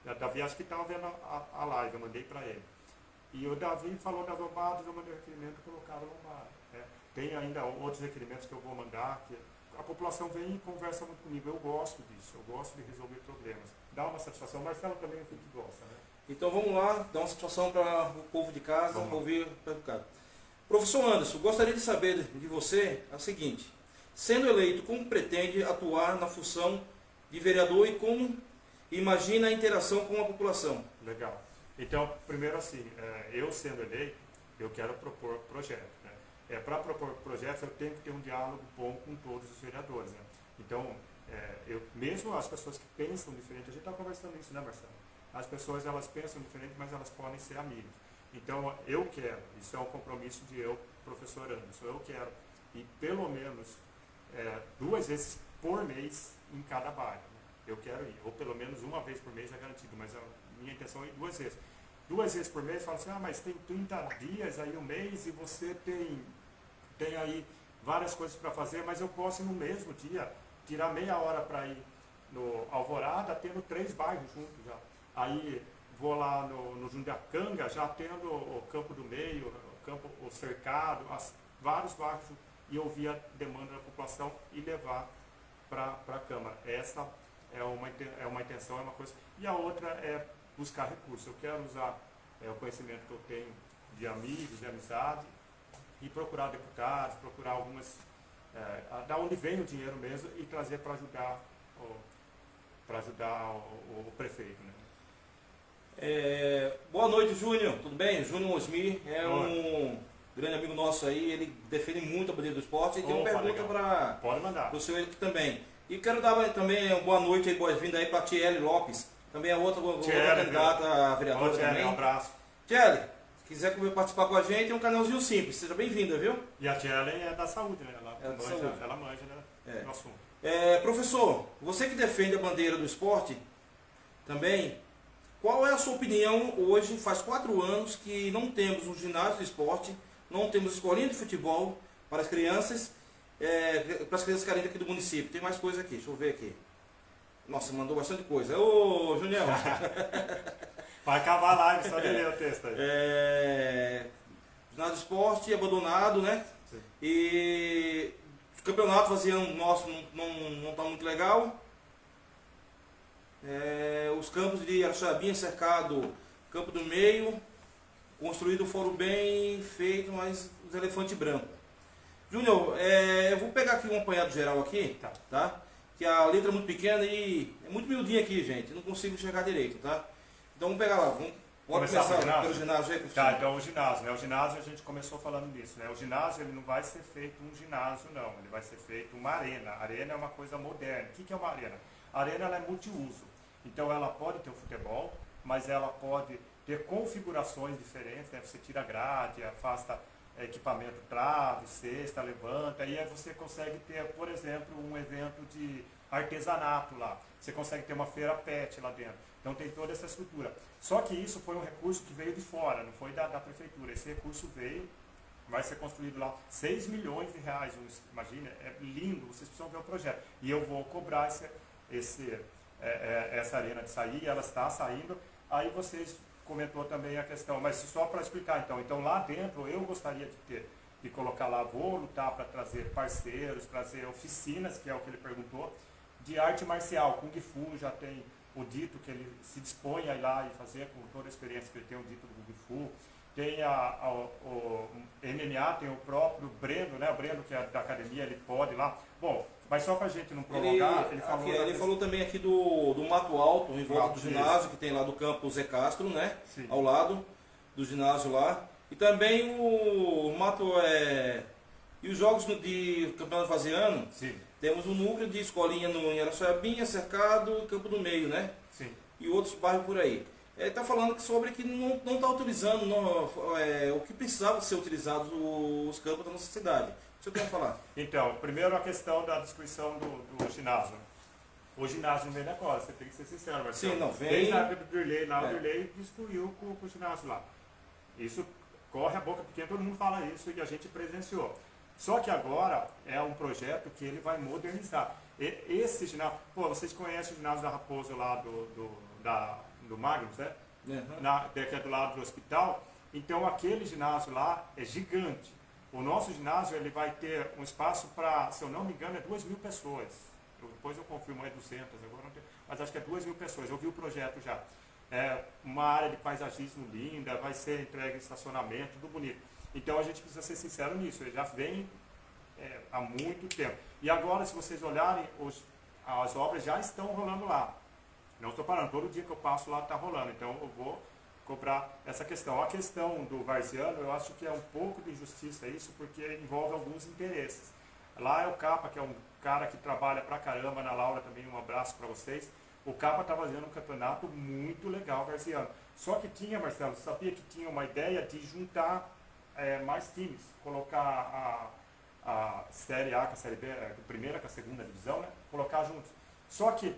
O Davi acho que estava vendo a live, eu mandei para ele. E o Davi falou das lombadas, eu mandei o requerimento e colocaram lombada, né? Tem ainda outros requerimentos que eu vou mandar, que a população vem e conversa muito comigo. Eu gosto disso, eu gosto de resolver problemas. Dá uma satisfação. O Marcelo também é que gosta, né? Então vamos lá, dar uma satisfação para o povo de casa, ouvir o educado. Professor Anderson, gostaria de saber de você a seguinte: sendo eleito, como pretende atuar na função de vereador e como imagina a interação com a população? Legal. Então, primeiro assim, eu sendo eleito, eu quero propor projetos, né? Para propor projetos, eu tenho que ter um diálogo bom com todos os vereadores, né? Então, mesmo as pessoas que pensam diferente, a gente está conversando isso, né, Marcelo? As pessoas, elas pensam diferente, mas elas podem ser amigas. Então, eu quero, isso é um compromisso de eu, professor Anderson, eu quero ir pelo menos 2 vezes por mês em cada bairro, né? Eu quero ir, ou pelo menos uma vez por mês é garantido, mas a minha intenção é ir 2 vezes. 2 vezes por mês, fala assim, mas tem 30 dias aí, um mês, e você tem aí várias coisas para fazer, mas eu posso no mesmo dia tirar meia hora para ir no Alvorada, tendo 3 bairros juntos já. Aí vou lá no Jundiacanga, já tendo o Campo do Meio, o Cercado, vários bairros, e ouvir a demanda da população e levar para a Câmara. Essa é uma intenção, é uma coisa. E a outra é buscar recursos. Eu quero usar o conhecimento que eu tenho de amigos, de amizade, e procurar deputados, procurar algumas, da onde vem o dinheiro mesmo, e trazer para ajudar o prefeito, né? Boa noite, Júnior, tudo bem? Júnior Osmir é um grande amigo nosso aí, ele defende muito a bandeira do esporte, e tem uma pergunta para o senhor aqui também. E quero dar também uma boa noite e boas-vindas aí para a Tiele Lopes, também é outra candidata a vereadora também. Um abraço. Tiele, se quiser participar com a gente, é um canalzinho simples, seja bem-vinda, viu? E a Tiele é da saúde, né? Ela manja, né? No assunto. Professor, você que defende a bandeira do esporte também, qual é a sua opinião hoje? Faz 4 anos que não temos um ginásio de esporte, não temos escolinha de futebol para as crianças, carentes aqui do município. Tem mais coisa aqui, deixa eu ver aqui. Nossa, mandou bastante coisa. Ô, Junião! Vai acabar a live, só de ler o texto aí. Ginásio de esporte abandonado, né? Sim. E o campeonato fazendo nosso não está muito legal. Os campos de Araxarabinha cercado, Campo do Meio, construído foram bem feito, mas os elefantes brancos. Júnior, eu vou pegar aqui um apanhado geral aqui, tá? Que a letra é muito pequena e é muito miudinha aqui, gente, não consigo enxergar direito, tá? Então vamos pegar lá, vamos começar pelo ginásio aí, professor. Tá, então o ginásio, né? O ginásio a gente começou falando disso, né? O ginásio ele não vai ser feito um ginásio, não, ele vai ser feito uma arena. A arena é uma coisa moderna. O que é uma arena? A arena ela é multiuso. Então ela pode ter o futebol, mas ela pode ter configurações diferentes, né? Você tira a grade, afasta equipamento, trave, cesta, levanta, e aí você consegue ter, por exemplo, um evento artesanato lá, você consegue ter uma feira pet lá dentro. Então tem toda essa estrutura. Só que isso foi um recurso que veio de fora, não foi da prefeitura. Esse recurso veio, vai ser construído lá 6 milhões de reais, imagina, é lindo, vocês precisam ver o projeto. E eu vou cobrar essa arena de sair, ela está saindo. Aí vocês comentou também a questão, mas só para explicar então lá dentro eu gostaria de colocar lá, vou lutar para trazer parceiros, trazer oficinas, que é o que ele perguntou, de arte marcial. Kung Fu já tem o dito que ele se dispõe a ir lá e fazer, com toda a experiência que ele tem, o dito do Kung Fu. Tem o MMA, tem o próprio Breno, né? O Breno, que é da academia, ele pode ir lá. Bom, mas só para a gente não prolongar, ele falou também aqui do Mato Alto, em volta do ginásio, que tem lá do campo Zé Castro, né? Sim. Ao lado do ginásio lá. E também o Mato... E os jogos de campeonato vaziano, Sim. temos um núcleo de escolinha em Araçoiabinha, Cercado e Campo do Meio, né? Sim. E outros bairros por aí. Ele está falando sobre que não está utilizando o que precisava ser utilizado os campos da nossa cidade. O que você quer falar? Então, primeiro a questão da destruição do ginásio. O ginásio não vem da costa, você tem que ser sincero, Marcelo. Sim, não vem. Desde a época do Dirley, lá o Dirley destruiu com o ginásio lá. Isso corre a boca pequena, todo mundo fala isso e a gente presenciou. Só que agora é um projeto que ele vai modernizar. Esse ginásio, vocês conhecem o ginásio da Raposo lá do Magnus, né? Uhum. Que é do lado do hospital. Então aquele ginásio lá é gigante. O nosso ginásio ele vai ter um espaço para, se eu não me engano, é 2.000 pessoas. Depois eu confirmo, é 200, agora não tem, mas acho que é 2.000 pessoas. Eu vi o projeto já. É uma área de paisagismo linda, vai ser entregue estacionamento, tudo bonito. Então a gente precisa ser sincero nisso, ele já vem há muito tempo. E agora, se vocês olharem, as obras já estão rolando lá. Não estou parando, todo dia que eu passo lá está rolando, então eu vou cobrar essa questão. A questão do varziano, eu acho que é um pouco de injustiça isso, porque envolve alguns interesses. Lá é o Capa, que é um cara que trabalha pra caramba, na Laura também, um abraço para vocês. O Capa está fazendo um campeonato muito legal, varziano. Só que tinha, Marcelo, sabia que tinha uma ideia de juntar mais times, colocar a Série A com a Série B, a primeira com a segunda divisão, né? Colocar juntos. Só que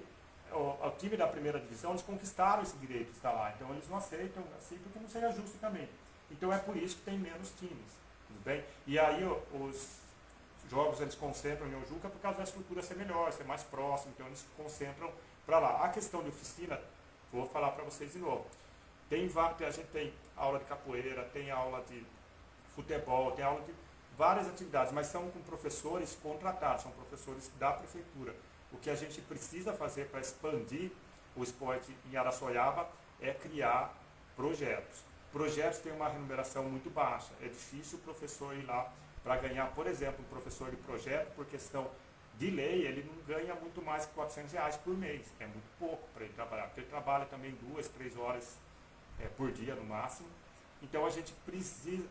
o time da primeira divisão, eles conquistaram esse direito de estar lá, então eles não aceitam assim, porque não seria justo também. Então é por isso que tem menos times, tudo bem? E aí os jogos eles concentram em Ojuca por causa da estrutura ser melhor, ser mais próximo, então eles concentram para lá. A questão de oficina, vou falar para vocês de novo. A gente tem aula de capoeira, tem aula de futebol, tem aula de várias atividades, mas são com professores contratados, são professores da prefeitura. O que a gente precisa fazer para expandir o esporte em Araçoiaba é criar projetos. Projetos têm uma remuneração muito baixa. É difícil o professor ir lá para ganhar, por exemplo, um professor de projeto, por questão de lei, ele não ganha muito mais que R$400 por mês. É muito pouco para ele trabalhar, porque ele trabalha também 2, 3 horas por dia no máximo. Então a gente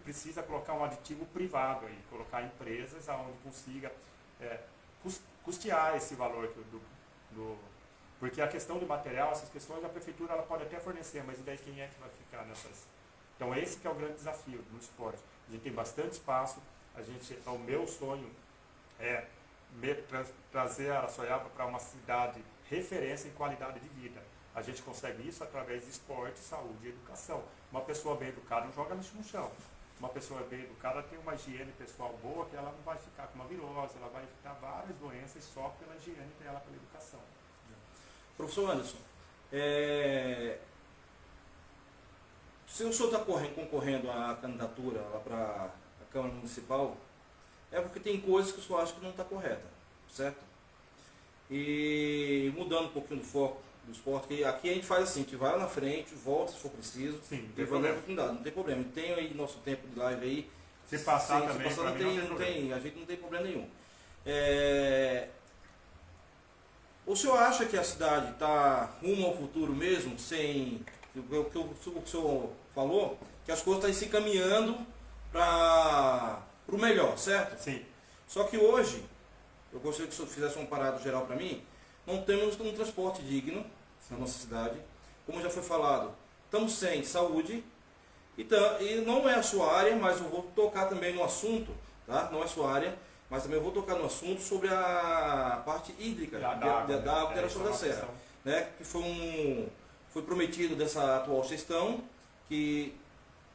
precisa colocar um aditivo privado aí, colocar empresas onde consiga custear esse valor porque a questão do material, essas questões a prefeitura ela pode até fornecer, mas e daí quem é que vai ficar nessas? Então esse que é o grande desafio no esporte. A gente tem bastante espaço, o meu sonho é trazer a Araçoiaba para uma cidade referência em qualidade de vida. A gente consegue isso através de esporte, saúde e educação. Uma pessoa bem educada não joga lixo no chão. Uma pessoa bem educada tem uma higiene pessoal boa, que ela não vai ficar com uma virose, ela vai evitar várias doenças só pela higiene dela, pela educação. Professor Anderson, se o senhor está concorrendo à candidatura lá para a Câmara Municipal, é porque tem coisas que o senhor acha que não está correta, certo? E mudando um pouquinho do foco do esporte, que aqui a gente faz assim, a gente vai lá na frente, volta se for preciso. Sim, não tem problema. Não tem problema. Tem aí nosso tempo de live aí. Se passar sim, também, se passar, a gente não tem problema nenhum. O senhor acha que a cidade está rumo ao futuro mesmo, sem o que o senhor falou, que as coisas estão se encaminhando para o melhor, certo? Sim. Só que hoje, eu gostaria que o senhor fizesse um parado geral para mim, não temos um transporte digno na nossa cidade. Como já foi falado, estamos sem saúde, e não é a sua área, mas eu vou tocar também no assunto, tá? Não é a sua área. mas também eu vou tocar no assunto sobre a parte hídrica Da da água, né? água que era sobre a serra, né? Que foi prometido dessa atual gestão, que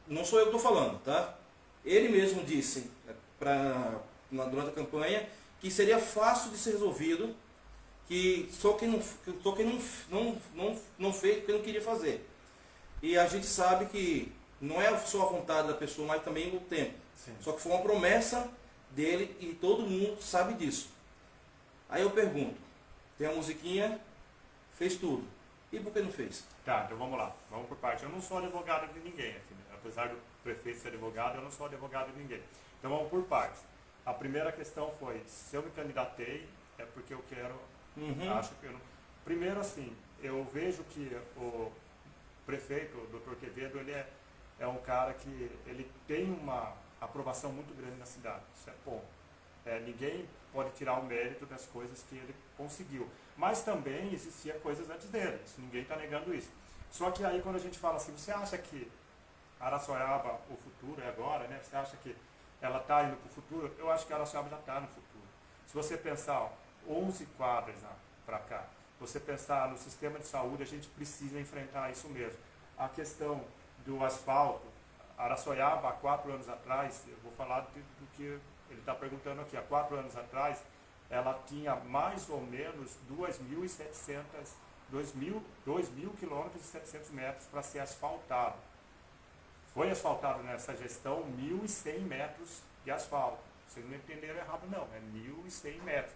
não sou eu que estou falando, tá? Ele mesmo disse durante a campanha que seria fácil de ser resolvido, que só quem não fez porque não queria fazer. E a gente sabe que não é só a vontade da pessoa, mas também o tempo. Sim. Só que foi uma promessa dele e todo mundo sabe disso. Aí eu pergunto, tem a musiquinha, fez tudo. E por que não fez? Tá, então vamos lá, vamos por parte. Eu não sou advogado de ninguém aqui, né? Apesar do prefeito ser advogado, eu não sou advogado de ninguém. Então vamos por partes. A primeira questão foi, se eu me candidatei, é porque eu quero, acho que eu não... Primeiro assim, eu vejo que o prefeito, o Dr. Quevedo, ele é um cara que ele tem uma aprovação muito grande na cidade, isso é bom. Ninguém pode tirar o mérito das coisas que ele conseguiu. Mas também existia coisas antes dele, ninguém está negando isso. Só que aí quando a gente fala assim, você acha que Araçoiaba, o futuro é agora, né? Você acha que ela está indo para o futuro? Eu acho que Araçoiaba já está no futuro. Se você pensar, ó, 11 quadras para cá, você pensar no sistema de saúde, a gente precisa enfrentar isso mesmo. A questão do asfalto, Araçoiaba, há 4 anos atrás, eu vou falar do que ele está perguntando aqui, há 4 anos atrás, ela tinha mais ou menos 2.000 quilômetros e 700 metros para ser asfaltado. Foi asfaltado nessa gestão 1.100 metros de asfalto. Vocês não entenderam errado não, é 1.100 metros.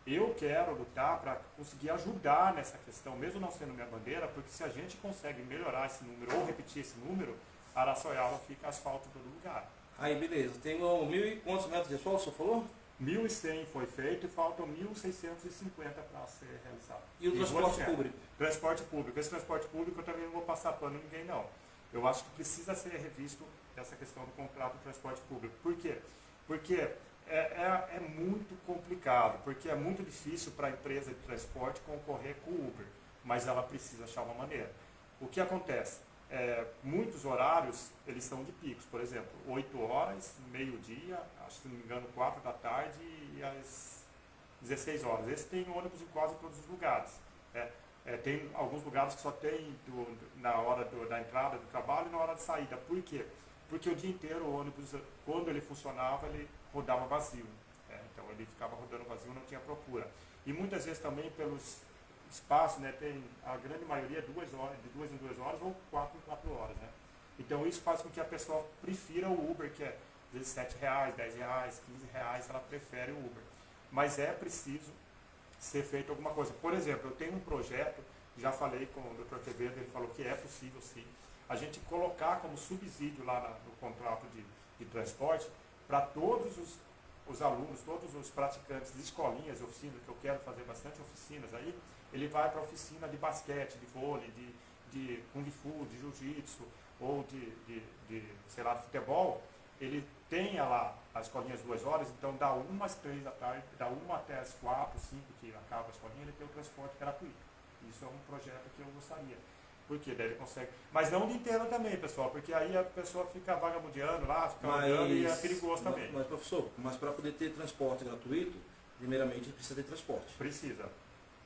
Eu quero lutar para conseguir ajudar nessa questão, mesmo não sendo minha bandeira, porque se a gente consegue melhorar esse número ou repetir esse número, Araçoiaba fica asfalto em todo lugar. Aí beleza, tem 1.000 e quantos metros de asfalto, o senhor falou? 1.100 foi feito e faltam 1.650 para ser realizado. E o transporte público? Transporte público. Esse transporte público eu também não vou passar pano a ninguém não. Eu acho que precisa ser revisto essa questão do contrato de transporte público. Por quê? Porque é muito complicado, porque é muito difícil para a empresa de transporte concorrer com o Uber, mas ela precisa achar uma maneira. O que acontece? Muitos horários, eles são de picos, por exemplo, 8 horas, meio-dia, acho que não me engano 4 da tarde e às 16 horas. Esse tem ônibus em quase todos os lugares. Tem alguns lugares que só tem na hora da entrada do trabalho e na hora de saída. Por quê? Porque o dia inteiro o ônibus, quando ele funcionava, ele rodava vazio. Então ele ficava rodando vazio, não tinha procura. E muitas vezes também pelos espaços, né, tem a grande maioria 2 horas, de 2 em 2 horas ou 4 em 4 horas. Né? Então isso faz com que a pessoa prefira o Uber, que é às vezes R$7, R$10, R$15, ela prefere o Uber. Mas é preciso ser feito alguma coisa. Por exemplo, eu tenho um projeto, já falei com o Dr. Quevedo, ele falou que é possível sim, a gente colocar como subsídio lá no contrato de transporte para todos os alunos, todos os praticantes de escolinhas, oficinas, que eu quero fazer bastante oficinas aí, ele vai para a oficina de basquete, de vôlei, de kung fu, de jiu-jitsu ou sei lá, de futebol. Ele tem lá as escolinhas 2 horas, então da 1 às 3 da tarde, da 1 até as 4, 5 que acaba a escolinha, ele tem o transporte gratuito. Isso é um projeto que eu gostaria. Porque daí ele consegue. Mas não o dia inteiro também, pessoal, porque aí a pessoa fica vagabundeando lá, fica olhando e é perigoso também. Mas professor, para poder ter transporte gratuito, primeiramente precisa ter transporte. Precisa,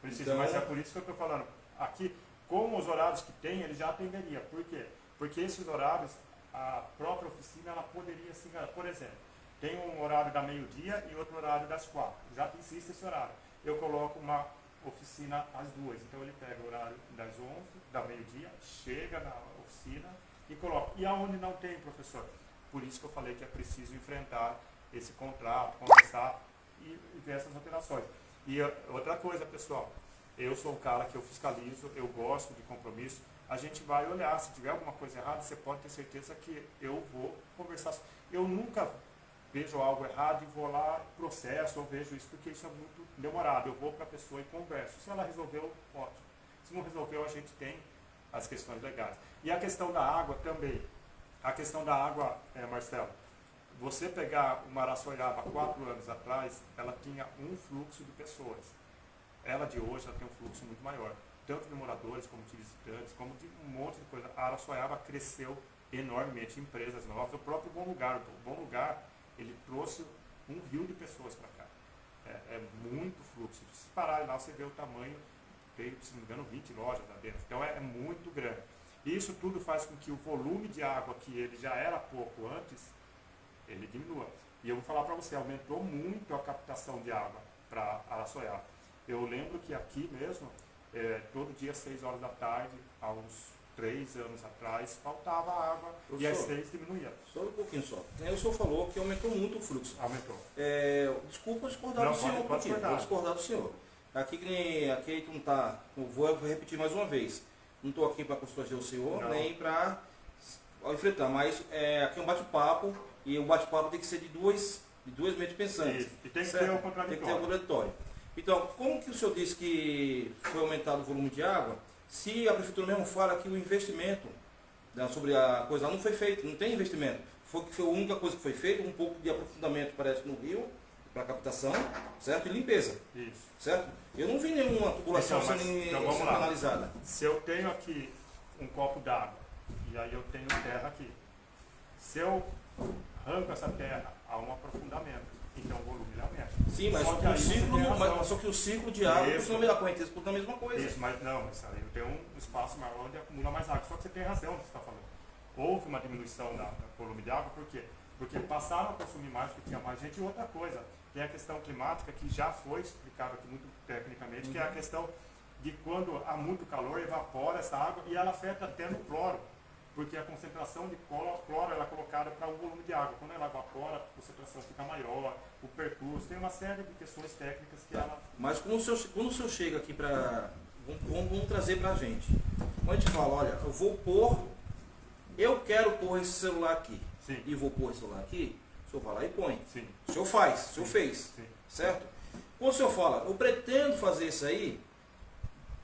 Então, mas é por isso que eu estou falando. Aqui, com os horários que tem, ele já atenderia. Por quê? Porque esses horários, a própria oficina, ela poderia se enganar. Por exemplo, tem um horário da meio-dia e outro horário das 4. Já existe esse horário. Eu coloco uma oficina às 2. Então ele pega o horário das 11, da meio-dia, chega na oficina e coloca. E aonde não tem, professor? Por isso que eu falei que é preciso enfrentar esse contrato, conversar e ver essas alterações. E outra coisa, pessoal, eu sou um cara que eu fiscalizo, eu gosto de compromisso. A gente vai olhar, se tiver alguma coisa errada, você pode ter certeza que eu vou conversar. Eu nunca vejo algo errado e vou lá, processo, ou vejo isso, porque isso é muito demorado. Eu vou para a pessoa e converso. Se ela resolveu, ótimo. Se não resolveu, a gente tem as questões legais. E a questão da água também. A questão da água, Marcelo, você pegar uma Araçoiaba 4 anos atrás, ela tinha um fluxo de pessoas. Ela de hoje, ela tem um fluxo muito maior. Tanto de moradores, como de visitantes, como de um monte de coisa. A Araçoiaba cresceu enormemente, empresas novas. O próprio Bom Lugar. O Bom Lugar, ele trouxe um rio de pessoas para cá. É muito fluxo. Se parar lá, você vê o tamanho, tem, se não me engano, 20 lojas lá dentro. Então é muito grande. E isso tudo faz com que o volume de água, que ele já era pouco antes, ele diminua. E eu vou falar para você, aumentou muito a captação de água para Araçoiaba. Eu lembro que aqui mesmo, todo dia às 6 horas da tarde, há uns 3 anos atrás, faltava água e às 6 diminuía. Só um pouquinho só. O senhor falou que aumentou muito o fluxo. Aumentou. Desculpa discordar do senhor um pouquinho. Vou discordar do senhor. Aqui tu não está. Vou repetir mais uma vez. Não estou aqui para constranger o senhor, nem para enfrentar, mas aqui é um bate-papo e o bate-papo tem que ser de duas mentes pensantes. Isso. E tem que ter o contraditório. Tem que ter o contraditório. Então, como que o senhor disse que foi aumentado o volume de água, se a prefeitura mesmo fala que o investimento sobre a coisa não foi feito, não tem investimento? Foi a única coisa que foi feita, um pouco de aprofundamento, parece, no rio, para captação, certo? E limpeza. Isso. Certo? Eu não vi nenhuma tubulação sendo analisada. Se eu tenho aqui um copo d'água, e aí eu tenho terra aqui, se eu arranco essa terra a um aprofundamento, então o volume aumenta. Sim, mas só que o ciclo de água, o nome da correnteza, tudo é a mesma coisa. Isso, mas não, mas aí eu tenho um espaço maior onde acumula mais água. Só que você tem razão no que você está falando. Houve uma diminuição do volume de água, por quê? Porque passaram a consumir mais porque tinha mais gente. E outra coisa, tem a questão climática que já foi explicada aqui muito tecnicamente, que é a questão de quando há muito calor, evapora essa água e ela afeta até no cloro. Porque a concentração de cloro ela é colocada para o volume de água. Quando ela evapora, a concentração fica maior, o percurso, tem uma série de questões técnicas que ela... Mas quando o senhor chega aqui para... Vamos trazer para a gente. Quando a gente fala, olha, eu quero pôr esse celular aqui. Sim. E vou pôr esse celular aqui, o senhor vai lá e põe. Sim. O senhor faz, o senhor fez. Sim. Certo? Quando o senhor fala, eu pretendo fazer isso aí,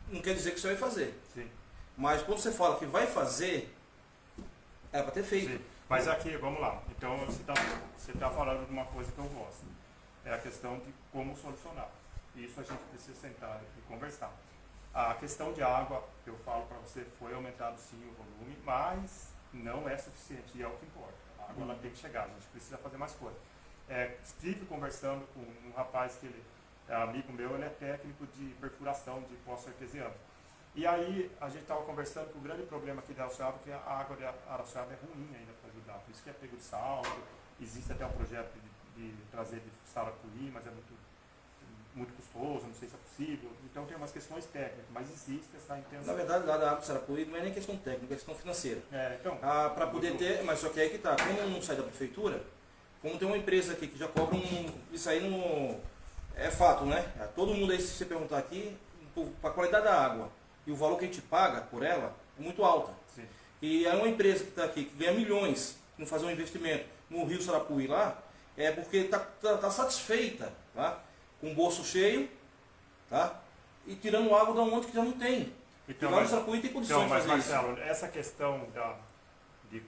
não quer dizer que o senhor vai fazer. Sim. Mas quando você fala que vai fazer, é para ter feito. Sim. Mas aqui, vamos lá. Então, você tá falando de uma coisa que eu gosto. É a questão de como solucionar. Isso a gente precisa sentar e conversar. A questão de água, eu falo para você, foi aumentado sim o volume, mas não é suficiente e é o que importa. A água ela tem que chegar, a gente precisa fazer mais coisa. Estive conversando com um rapaz que ele é amigo meu, ele é técnico de perfuração de poço artesiano. E aí a gente estava conversando que o grande problema aqui da Araçoiaba é que a água de Araçoiaba é ruim ainda para ajudar. Por isso que é pego de salto, existe até um projeto de trazer de Sarapuí, mas é muito custoso, não sei se é possível. Então tem umas questões técnicas, mas existe essa intenção. Na verdade, lá da água de Sarapuí não é nem questão técnica, é questão financeira. Então, para poder ter, mas só que aí que tá, como não sai da prefeitura, como tem uma empresa aqui que já cobra isso aí não é fato, né? Todo mundo aí, se você perguntar aqui, para a qualidade da água e o valor que a gente paga por ela é muito alta. Sim. E é uma empresa que está aqui, que ganha milhões, que não faz um investimento no Rio Sarapuí lá, é porque está satisfeita, tá? Com o bolso cheio, tá? E tirando água da onde que já não tem. Então, e lá no Sarapuí tem condições de fazer Marcelo, isso. essa questão de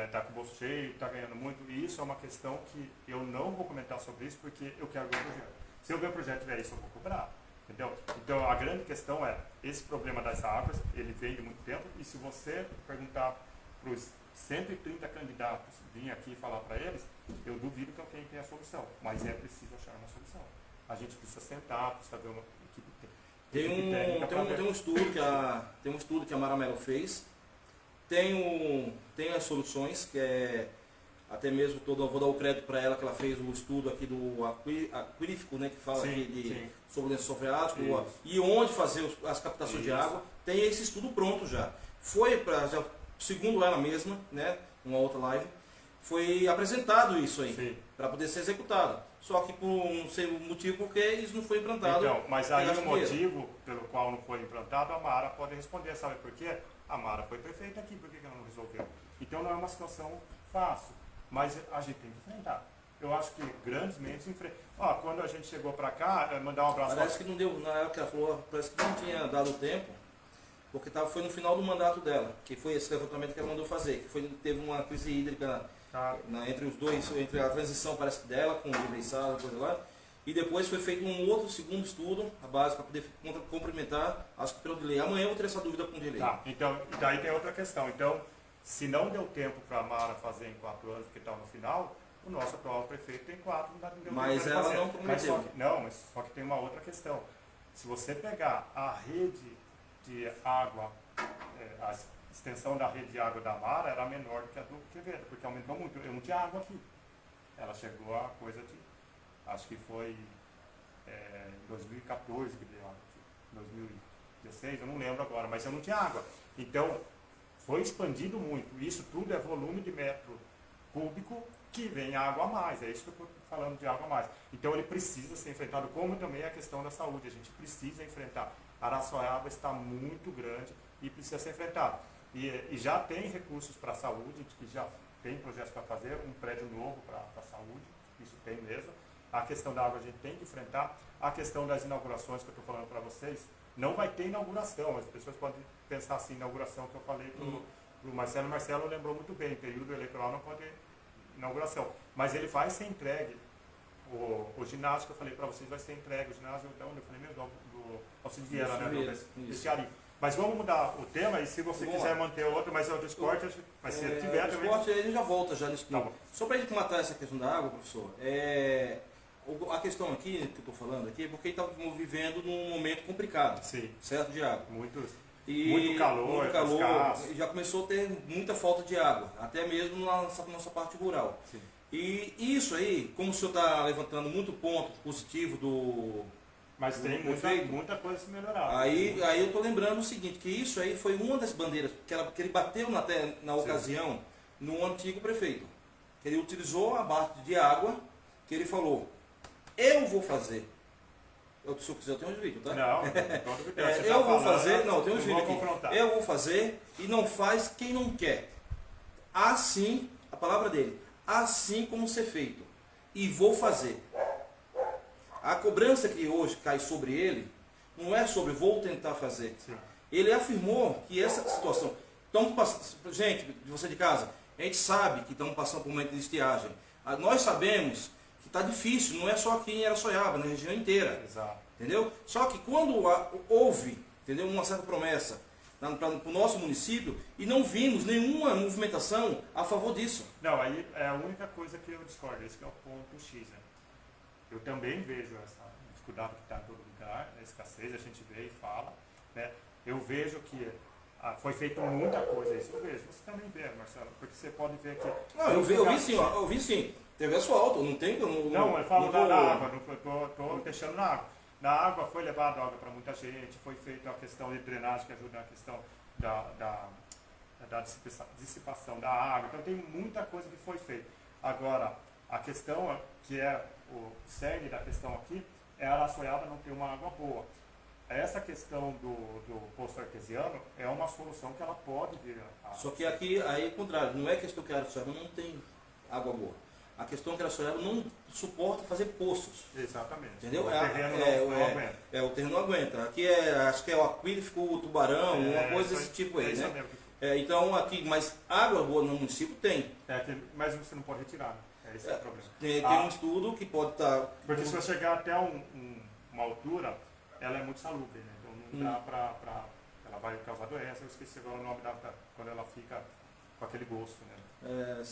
estar com o bolso cheio, estar ganhando muito, e isso é uma questão que eu não vou comentar sobre isso porque eu quero ver o projeto. Se eu ver o projeto tiver isso, eu vou cobrar. Entendeu? Então a grande questão é, esse problema das águas, ele vem de muito tempo, e se você perguntar para os 130 candidatos vir aqui falar para eles, eu duvido que alguém tenha a solução, mas é preciso achar uma solução. A gente precisa sentar, precisa ver uma equipe técnica. Tem um estudo que a Mara Mello fez, tem as soluções, que é até mesmo vou dar o crédito para ela, que ela fez o estudo aqui do aquífico, né, que fala aqui sobre o lençol freático e onde fazer as captações de água. Tem esse estudo pronto já. Segundo ela mesma, né, numa outra live, foi apresentado isso aí, para poder ser executado. Só que por um motivo porque isso não foi implantado. Então, mas aí o motivo pelo qual não foi implantado, a Mara pode responder, sabe por quê? A Mara foi prefeita aqui, por que ela não resolveu? Então não é uma situação fácil. Mas a gente tem que enfrentar. Eu acho que grandes mentes enfrentam. Quando a gente chegou para cá, mandar um abraço. Parece que não deu, na época que ela falou, parece que não tinha dado tempo, porque foi no final do mandato dela, que foi esse levantamento que ela mandou fazer, que teve uma crise hídrica entre os dois, entre a transição, parece que dela, com o Ibeçada, coisa lá, e depois foi feito um outro segundo estudo, a base, para poder complementar, acho que pelo delay. Amanhã eu vou ter essa dúvida com o delay. Então, daí tem outra questão. Então, se não deu tempo para a Mara fazer em 4 anos, que está no final, O nosso atual prefeito tem 4, não deu Mas ela fazer. não prometeu. Mas só que tem uma outra questão. Se você pegar a rede de água, a extensão da rede de água da Mara era menor do que a do Quevedo, porque aumentou muito. Eu não tinha água aqui. Ela chegou a coisa de, acho que foi em 2014 que deu água aqui, 2016, eu não lembro agora, mas eu não tinha água. Então, foi expandido muito. Isso tudo é volume de metro cúbico que vem água a mais. É isso que eu estou falando de água a mais. Então, ele precisa ser enfrentado, como também a questão da saúde. A gente precisa enfrentar. Araçoiaba está muito grande e precisa ser enfrentado. E já tem recursos para a saúde, que já tem projetos para fazer, um prédio novo para a saúde, isso tem mesmo. A questão da água a gente tem que enfrentar. A questão das inaugurações que eu estou falando para vocês, não vai ter inauguração. As pessoas podem pensar assim, inauguração que eu falei para o Marcelo. O Marcelo lembrou muito bem, período eleitoral não pode ter inauguração. Mas ele vai ser entregue. O ginásio que eu falei para vocês vai ser entregue. O ginásio, de onde eu falei mesmo? Do Alcides Vieira, né? Do Cearim. Mas vamos mudar o tema e se você quiser manter outro, mas é o do esporte, mas se tiver também. O esporte a gente já volta já nesse Tá. Só para a gente matar essa questão da água, professor, a questão aqui, que eu estou falando aqui, é porque estamos vivendo num momento complicado, Sim. certo, de água. Muito calor, e já começou a ter muita falta de água, até mesmo na nossa parte rural. Sim. E isso aí, como o senhor está levantando muito ponto positivo do... Mas tem muita coisa a se melhorar. Aí eu estou lembrando o seguinte, que isso aí foi uma das bandeiras que ele bateu na ocasião no antigo prefeito. Ele utilizou a parte de água, que ele falou, eu vou fazer. Se eu quiser, eu tenho uns vídeos, tá? Não, eu vou fazer, não, tem uns vídeos aqui. Confrontar. Eu vou fazer e não faz quem não quer. Assim, a palavra dele, assim como ser feito. E vou fazer. A cobrança que hoje cai sobre ele, não é sobre vou tentar fazer. Sim. Ele afirmou que essa situação... Gente, de você de casa, a gente sabe que estamos passando por um momento de estiagem. Nós sabemos que está difícil, não é só aqui em Araçoiaba, na região inteira. Exato. Entendeu? Só que quando houve, entendeu, uma certa promessa para o nosso município e não vimos nenhuma movimentação a favor disso. Não, aí é a única coisa que eu discordo, esse que é o ponto X, né? Eu também vejo essa dificuldade que está em todo lugar, a escassez, a gente vê e fala, né? Eu vejo que foi feita muita coisa, isso eu vejo. Você também vê, Marcelo, porque você pode ver que... Não, eu vi sim. Teve asfalto, não tem... Não, eu falo da água, estou deixando na água. Na água foi levada água para muita gente, foi feita a questão de drenagem que ajuda na questão da dissipação da água, então tem muita coisa que foi feita. Agora, a questão que é o cerne da questão aqui é a Araçoiaba não ter uma água boa. Essa questão do poço artesiano é uma solução que ela pode vir Só que aqui, aí é o contrário, não é questão que a Araçoiaba não tem água boa. A questão é que a Araçoiaba não suporta fazer poços. Exatamente. Entendeu? O terreno não aguenta. O terreno não aguenta. Aqui acho que é o aquífero, o tubarão, uma coisa desse tipo aí, né? Então aqui, mas água boa no município tem. Mas você não pode retirar, né? Esse é o problema. Tem um estudo que pode estar... Porque se você chegar até uma altura, ela é muito salubre, né? Então não dá para... Ela vai causar doença, eu esqueci agora o nome quando ela fica com aquele gosto, né?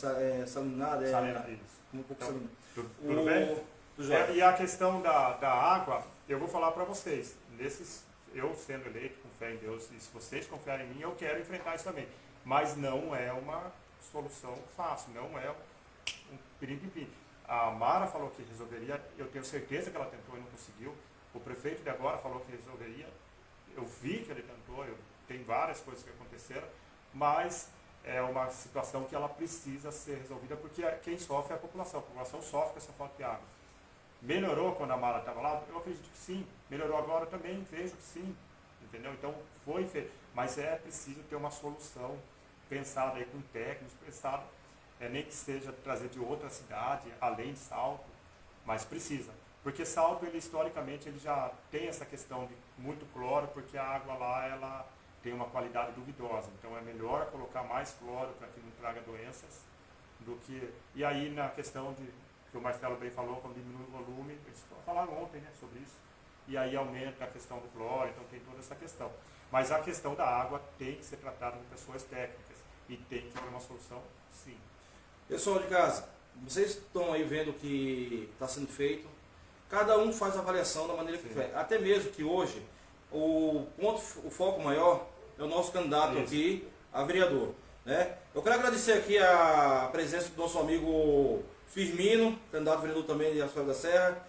Salinada, isso. Um pouco Então, salinada. Tudo bem? E a questão da água, eu vou falar para vocês, eu sendo eleito com fé em Deus, e se vocês confiarem em mim, eu quero enfrentar isso também. Mas não é uma solução fácil, não é um pirim-pim. A Mara falou que resolveria, eu tenho certeza que ela tentou e não conseguiu. O prefeito de agora falou que resolveria, eu vi que ele tentou, tem várias coisas que aconteceram, mas é uma situação que ela precisa ser resolvida, porque quem sofre é a população sofre com essa falta de água. Melhorou quando a Mara estava lá? Eu acredito que sim. Melhorou agora também? Vejo que sim. Entendeu? Então foi feito. Mas é preciso ter uma solução pensada aí com técnicos, pensada, nem que seja trazer de outra cidade, além de Salto, mas precisa. Porque Salto, historicamente, ele já tem essa questão de muito cloro, porque a água lá, ela tem uma qualidade duvidosa. Então é melhor colocar mais cloro para que não traga doenças do que... E aí na questão que o Marcelo bem falou, quando diminui o volume, eles falaram ontem, né, sobre isso, e aí aumenta a questão do cloro, então tem toda essa questão. Mas a questão da água tem que ser tratada por pessoas técnicas e tem que ter uma solução, sim. Pessoal de casa, vocês estão aí vendo o que está sendo feito. Cada um faz a avaliação da maneira que quer. Até mesmo que hoje o foco maior é o nosso candidato aqui a vereador. Né? Eu quero agradecer aqui a presença do nosso amigo Firmino, candidato a vereador também de Araçoiaba da Serra.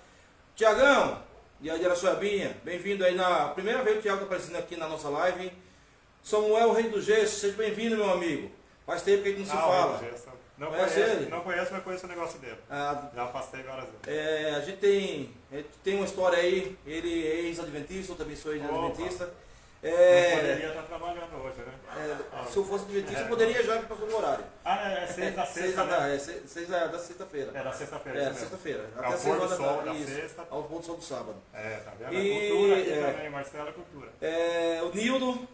Tiagão, e aí de Araçoiabinha, bem-vindo aí na primeira vez que o Tiago está aparecendo aqui na nossa live. Samuel, Rei do Gesso, seja bem-vindo, meu amigo. Faz tempo que a gente não se fala. Não conhece conheço, ele? não conheço, mas conheço o negócio dele. Já passei várias vezes. A gente tem uma história aí, ele é ex-adventista, eu também sou ex-adventista. Não poderia estar trabalhando hoje, né? Se eu fosse adventista, eu poderia já ir para o horário. É 6 da sexta, né? 6 da sexta-feira. É da sexta-feira. É, sexta-feira. Ao Até 6 pôr do horas sol da da isso, sexta. ao pôr do sol do sábado. Tá vendo? E, Cultura aqui também, Marcelo, é cultura. O Nildo,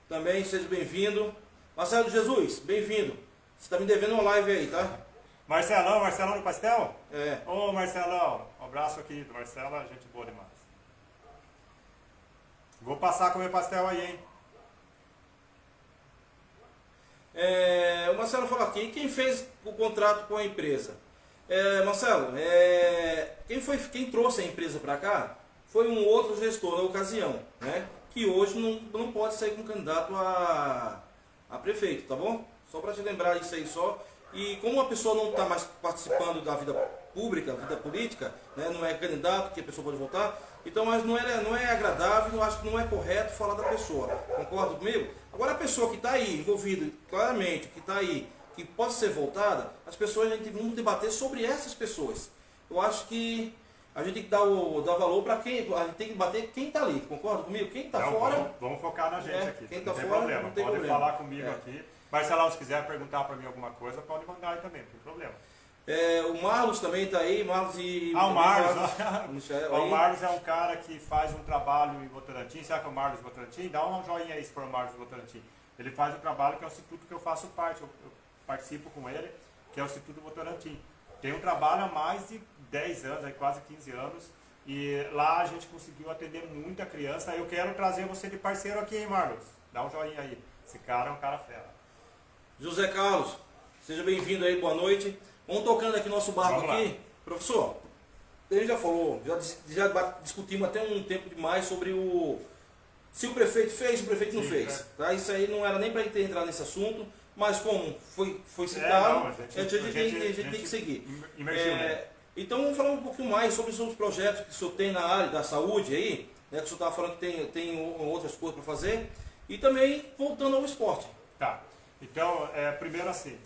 também, seja bem-vindo. Marcelo Jesus, bem-vindo. Você está me devendo uma live aí, tá? Marcelão do Pastel? É. Ô Marcelão, um abraço querido. Marcelo, gente boa demais. Vou passar a comer pastel aí, hein? O Marcelo falou aqui, quem fez o contrato com a empresa? Marcelo, quem trouxe a empresa para cá foi um outro gestor na ocasião, né? Que hoje não pode sair como candidato a prefeito, tá bom? Só para te lembrar isso aí só. E como a pessoa não está mais participando da vida pública, vida política, né? Não é candidato que a pessoa pode votar, então mas não é agradável, eu acho que não é correto falar da pessoa. Concorda comigo? Agora a pessoa que está aí, envolvida claramente, que está aí, que pode ser voltada, as pessoas, a gente vamos debater sobre essas pessoas. Eu acho que a gente tem que dar valor para quem, a gente tem que debater quem está ali, concorda comigo? Quem está fora... Vamos focar na gente aqui, quem não está tem fora, problema, não tem pode problema. falar comigo aqui. Marcelão, se quiser perguntar para mim alguma coisa, pode mandar aí também, não tem problema. O Marlos também está aí, Marlos e... O Marlos. O Marlos é um cara que faz um trabalho em Votorantim. Sabe que é o Marlos Votorantim? Dá um joinha aí se for o Marlos Votorantim. Ele faz um trabalho que é o instituto que eu faço parte, eu participo com ele, que é o Instituto Votorantim. Tem um trabalho há mais de 10 anos, aí quase 15 anos, e lá a gente conseguiu atender muita criança. Eu quero trazer você de parceiro aqui, hein, Marlos? Dá um joinha aí. Esse cara é um cara fera. José Carlos, seja bem-vindo aí, boa noite. Vamos tocando aqui nosso barco aqui. Professor, a gente já falou, já discutimos até um tempo demais sobre se o prefeito fez, se o prefeito não fez. Tá? Isso aí não era nem para entrar nesse assunto, mas como foi citado, a gente tem que seguir. Então vamos falar um pouquinho mais sobre os projetos que o senhor tem na área da saúde aí, né, que o senhor estava falando que tem outras coisas para fazer, e também voltando ao esporte. Tá. Então, primeiro assim,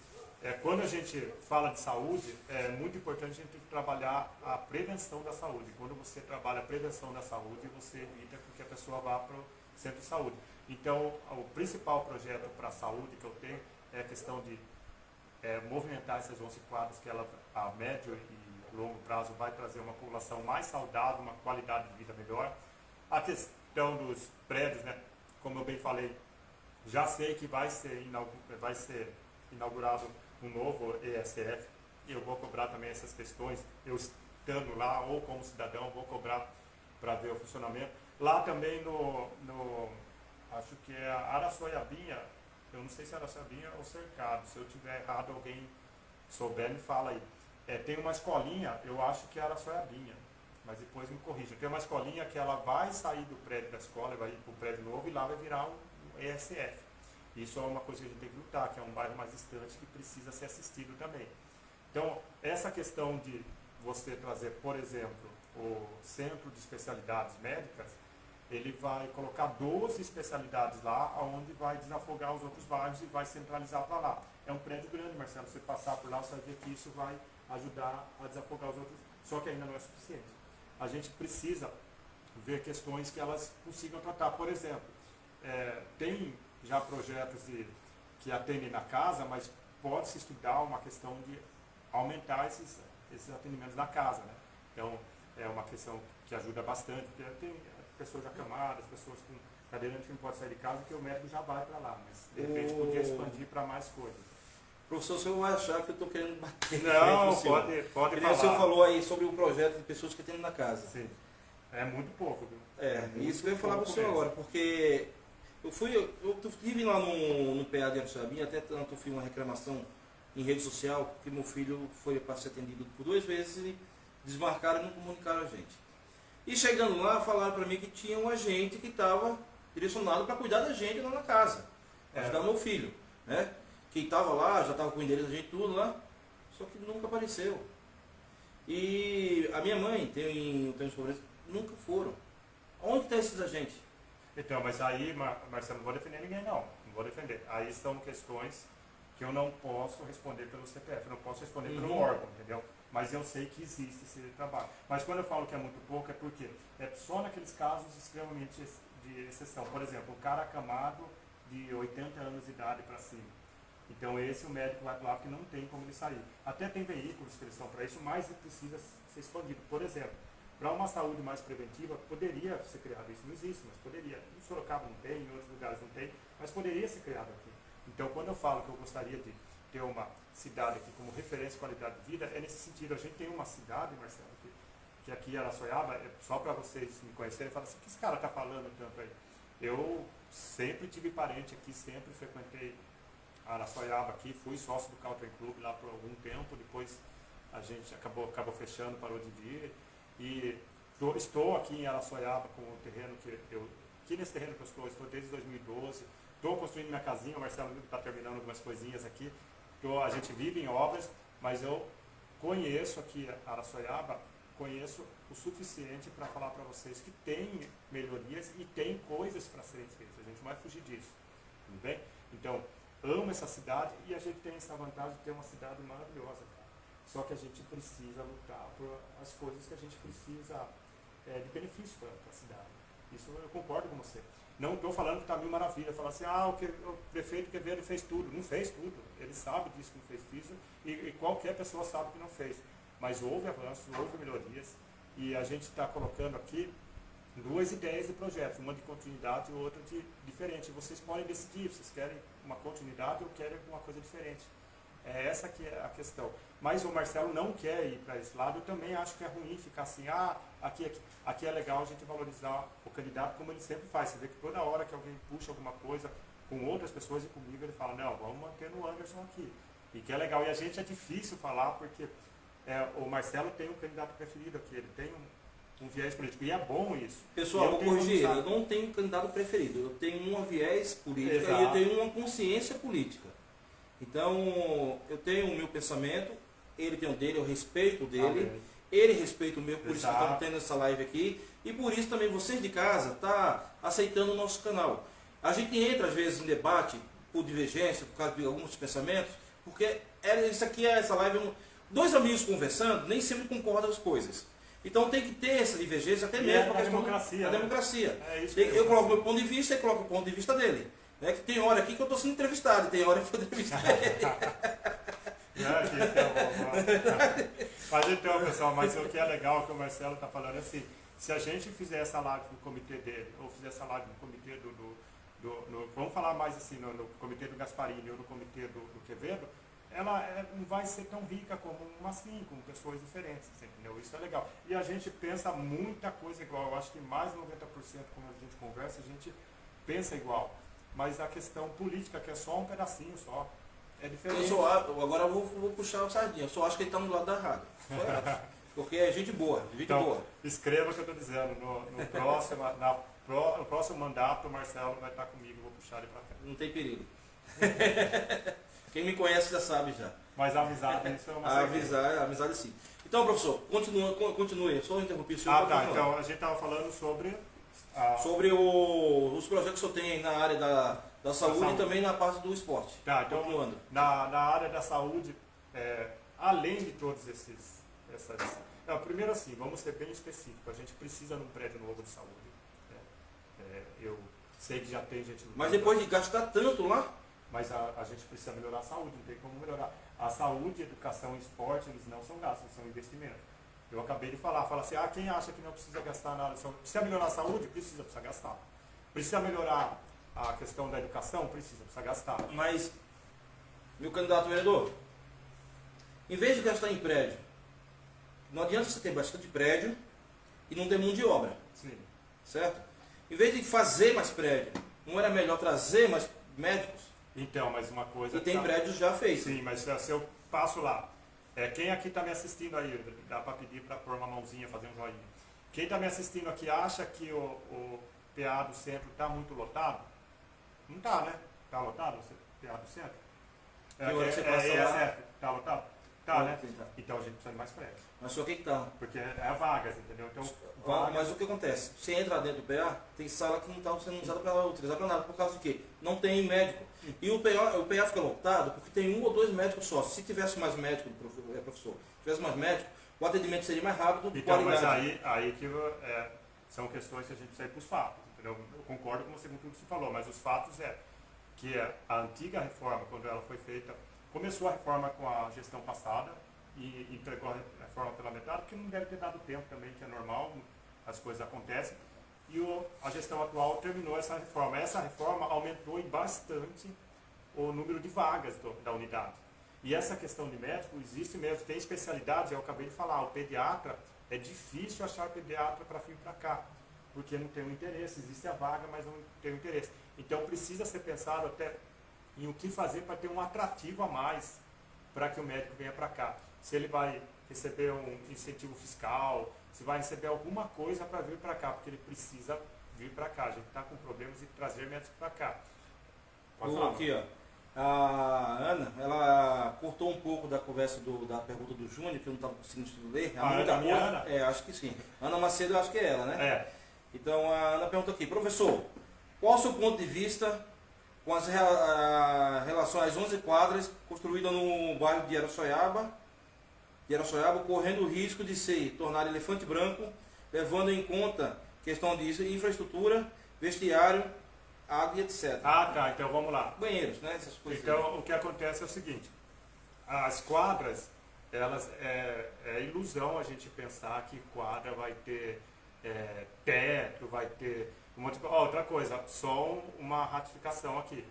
quando a gente fala de saúde, é muito importante a gente trabalhar a prevenção da saúde. Quando você trabalha a prevenção da saúde, você evita que a pessoa vá para o centro de saúde. Então, o principal projeto para a saúde que eu tenho é a questão de movimentar essas 11 quadras, que ela, a médio e longo prazo, vai trazer uma população mais saudável, uma qualidade de vida melhor. A questão dos prédios, né, como eu bem falei, já sei que vai ser inaugurado um novo ESF, e eu vou cobrar também essas questões, eu estando lá ou como cidadão, vou cobrar para ver o funcionamento. Lá também acho que é Araçoiabinha, eu não sei se é Araçoiabinha ou Cercado, se eu tiver errado, alguém souber me fala aí. Tem uma escolinha, eu acho que é Araçoiabinha, mas depois me corrija. Tem uma escolinha que ela vai sair do prédio da escola, vai ir para o prédio novo e lá vai virar um ESF. Isso é uma coisa que a gente tem que lutar, que é um bairro mais distante que precisa ser assistido também. Então, essa questão de você trazer, por exemplo, o Centro de Especialidades Médicas, ele vai colocar 12 especialidades lá, onde vai desafogar os outros bairros e vai centralizar para lá. É um prédio grande, Marcelo, você passar por lá, você vai ver que isso vai ajudar a desafogar os outros, só que ainda não é suficiente. A gente precisa ver questões que elas consigam tratar. Por exemplo, tem já projetos que atendem na casa, mas pode-se estudar uma questão de aumentar esses atendimentos na casa, né? Então, é uma questão que ajuda bastante, porque tem pessoas acamadas, pessoas com cadeirante que não pode sair de casa, que o médico já vai para lá, mas de repente podia expandir para mais coisas. Professor, o senhor vai achar que eu estou querendo bater. Não, pode falar. O senhor falou aí sobre o projeto de pessoas que tem na casa. Sim, é muito pouco, viu? Isso que eu ia falar para o senhor agora, porque eu estive lá no PA de Araçoiabinha, até tanto fiz uma reclamação em rede social, porque meu filho foi para ser atendido por 2 vezes e desmarcaram e não comunicaram a gente. E chegando lá, falaram para mim que tinha um agente que estava direcionado para cuidar da gente lá na casa, para ajudar meu filho, né? Que estava lá, já estava com o endereço da gente tudo lá, só que nunca apareceu. E a minha mãe tem os problemas, nunca foram. Onde está esses agentes? Então, mas aí, Marcelo, não vou defender ninguém não vou defender. Aí são questões que eu não posso responder pelo CPF, eu não posso responder pelo órgão, entendeu? Mas eu sei que existe esse trabalho. Mas quando eu falo que é muito pouco, é porque é só naqueles casos extremamente de exceção. Por exemplo, um cara acamado de 80 anos de idade para cima. Então esse o médico vai falar que não tem como ele sair. Até tem veículos que eles são para isso, mas precisa ser expandido. Por exemplo, para uma saúde mais preventiva, poderia ser criado isso. Não existe, mas poderia. Em Sorocaba não tem, em outros lugares não tem, mas poderia ser criado aqui. Então quando eu falo que eu gostaria de ter uma cidade aqui como referência de qualidade de vida, é nesse sentido. A gente tem uma cidade, Marcelo, que aqui em Araçoiaba, só para vocês me conhecerem, fala assim, o que esse cara está falando tanto aí? Eu sempre tive parente aqui, sempre frequentei Araçoiaba aqui, fui sócio do Country Club lá por algum tempo, depois a gente acabou fechando, parou de vir, e estou aqui em Araçoiaba com o terreno aqui nesse terreno que eu estou desde 2012, estou construindo minha casinha, o Marcelo está terminando algumas coisinhas aqui, a gente vive em obras, mas eu conheço aqui Araçoiaba, conheço o suficiente para falar para vocês que tem melhorias e tem coisas para serem feitas, a gente não vai fugir disso, tudo bem? Então, amo essa cidade e a gente tem essa vantagem de ter uma cidade maravilhosa, cara. Só que a gente precisa lutar por as coisas que a gente precisa de benefício para a cidade. Isso eu concordo com você. Não estou falando que está mil maravilha, falar assim, o prefeito Quevedo fez tudo. Não fez tudo. Ele sabe disso que não fez isso e qualquer pessoa sabe que não fez. Mas houve avanços, houve melhorias e a gente está colocando aqui 2 ideias de projeto, uma de continuidade e outra de diferente. Vocês podem decidir, vocês querem uma continuidade ou querem alguma coisa diferente. É essa que é a questão. Mas o Marcelo não quer ir para esse lado, eu também acho que é ruim ficar assim, aqui é legal a gente valorizar o candidato como ele sempre faz. Você vê que toda hora que alguém puxa alguma coisa com outras pessoas e comigo, ele fala, não, vamos manter no Anderson aqui. E que é legal. E a gente é difícil falar porque o Marcelo tem um candidato preferido aqui, ele tem um viés político. E é bom isso. Pessoal, vou corrigir, eu não tenho um candidato preferido, eu tenho um viés político. Exato. E eu tenho uma consciência política. Então, eu tenho o meu pensamento, ele tem o dele, eu respeito o dele, ele respeita o meu, por isso que estamos tendo essa live aqui, e por isso também vocês de casa estão aceitando o nosso canal. A gente entra às vezes em debate por divergência, por causa de alguns pensamentos, porque essa live, 2 amigos conversando, nem sempre concordam as coisas. Então tem que ter essa divergência, até mesmo para a democracia. Democracia. É isso eu coloco o meu ponto de vista e coloco o ponto de vista dele. Que tem hora aqui que eu estou sendo entrevistado, e tem hora que eu estou entrevistando ele. Mas então, pessoal, mas o que é legal que o Marcelo está falando é assim, se a gente fizer essa live no comitê dele, ou fizer essa live no comitê vamos falar mais assim, no comitê do Gasparini ou no comitê do Quevedo, ela não vai ser tão rica como uma assim, com pessoas diferentes, entendeu? Isso é legal. E a gente pensa muita coisa igual, eu acho que mais de 90% quando a gente conversa, a gente pensa igual. Mas a questão política, que é só um pedacinho só, é diferente. Agora eu vou puxar o sardinha, eu só acho que ele está no lado da rádio. Porque é gente boa, boa. Escreva o que eu estou dizendo. No próximo mandato, o Marcelo vai estar comigo, vou puxar ele para cá. Não tem perigo. Quem me conhece já sabe já. Mas a amizade, isso é uma a amizade sim. Então, professor, continue. Só interrompi o senhor. Então a gente estava falando sobre os projetos que o senhor tem na área da saúde e também na parte do esporte. Então, na área da saúde, além de todos primeiro assim, vamos ser bem específicos, a gente precisa de um prédio novo de saúde. Eu sei que já tem gente... Mas depois de gastar tanto lá? Mas a gente precisa melhorar a saúde, não tem como melhorar. A saúde, educação e esporte, eles não são gastos, são investimentos. Eu acabei de falar assim, quem acha que não precisa gastar nada? Precisa melhorar a saúde? Precisa gastar. Precisa melhorar a questão da educação? Precisa gastar. Mas, meu candidato vereador, em vez de gastar em prédio, não adianta você ter bastante prédio e não ter mão de obra. Sim. Certo? Em vez de fazer mais prédio, não era melhor trazer mais médicos? Então, mas uma coisa... E tem prédios já feitos. Sim, mas se eu passo lá, quem aqui está me assistindo aí, dá para pedir para pôr uma mãozinha, fazer um joinha. Quem está me assistindo aqui acha que o PA do centro está muito lotado? Não está, né? Está lotado o PA do centro? Está lotado? Tá, né? Então a gente precisa de mais prédios. Mas só que tá. Porque é vagas, entendeu? Então, mas o que acontece? Você entra dentro do PA, tem sala que não está sendo usada para utilizar para nada. Por causa de quê? Não tem médico. E o PA fica lotado porque tem 1 ou 2 médicos só. Se tivesse mais médico, professor, tivesse mais médico, o atendimento seria mais rápido. Então, mas aí que são questões que a gente precisa ir para os fatos. Entendeu? Eu concordo com você com tudo que você falou, mas os fatos que a antiga reforma, quando ela foi feita, começou a reforma com a gestão passada e entregou a reforma pela metade, porque não deve ter dado tempo também, que é normal, as coisas acontecem. E a gestão atual terminou essa reforma. Essa reforma aumentou bastante o número de vagas da unidade. E essa questão de médico existe mesmo, tem especialidades, eu acabei de falar, o pediatra, é difícil achar pediatra para vir para cá, porque não tem um interesse, existe a vaga, mas não tem um interesse. Então precisa ser pensado até em o que fazer para ter um atrativo a mais para que o médico venha para cá. Se ele vai receber um incentivo fiscal, se vai receber alguma coisa para vir para cá, porque ele precisa vir para cá. A gente está com problemas de trazer médicos para cá. Pode falar. Aqui, ó. A Ana, ela cortou um pouco da conversa da pergunta do Júnior, que eu não estava conseguindo ler. Ana? Acho que sim. Ana Macedo, eu acho que é ela, né? É. Então, a Ana pergunta aqui, professor, qual o seu ponto de vista com as relação às 11 quadras construídas no bairro de Araçoiaba, correndo o risco de se tornar elefante branco, levando em conta questão de infraestrutura, vestiário, água e etc. Ah, tá. Então vamos lá. Banheiros, né? Essas coisas. Então, o que acontece é o seguinte. As quadras, elas é ilusão a gente pensar que quadra vai ter teto, vai ter um monte de... outra coisa, só uma ratificação aqui.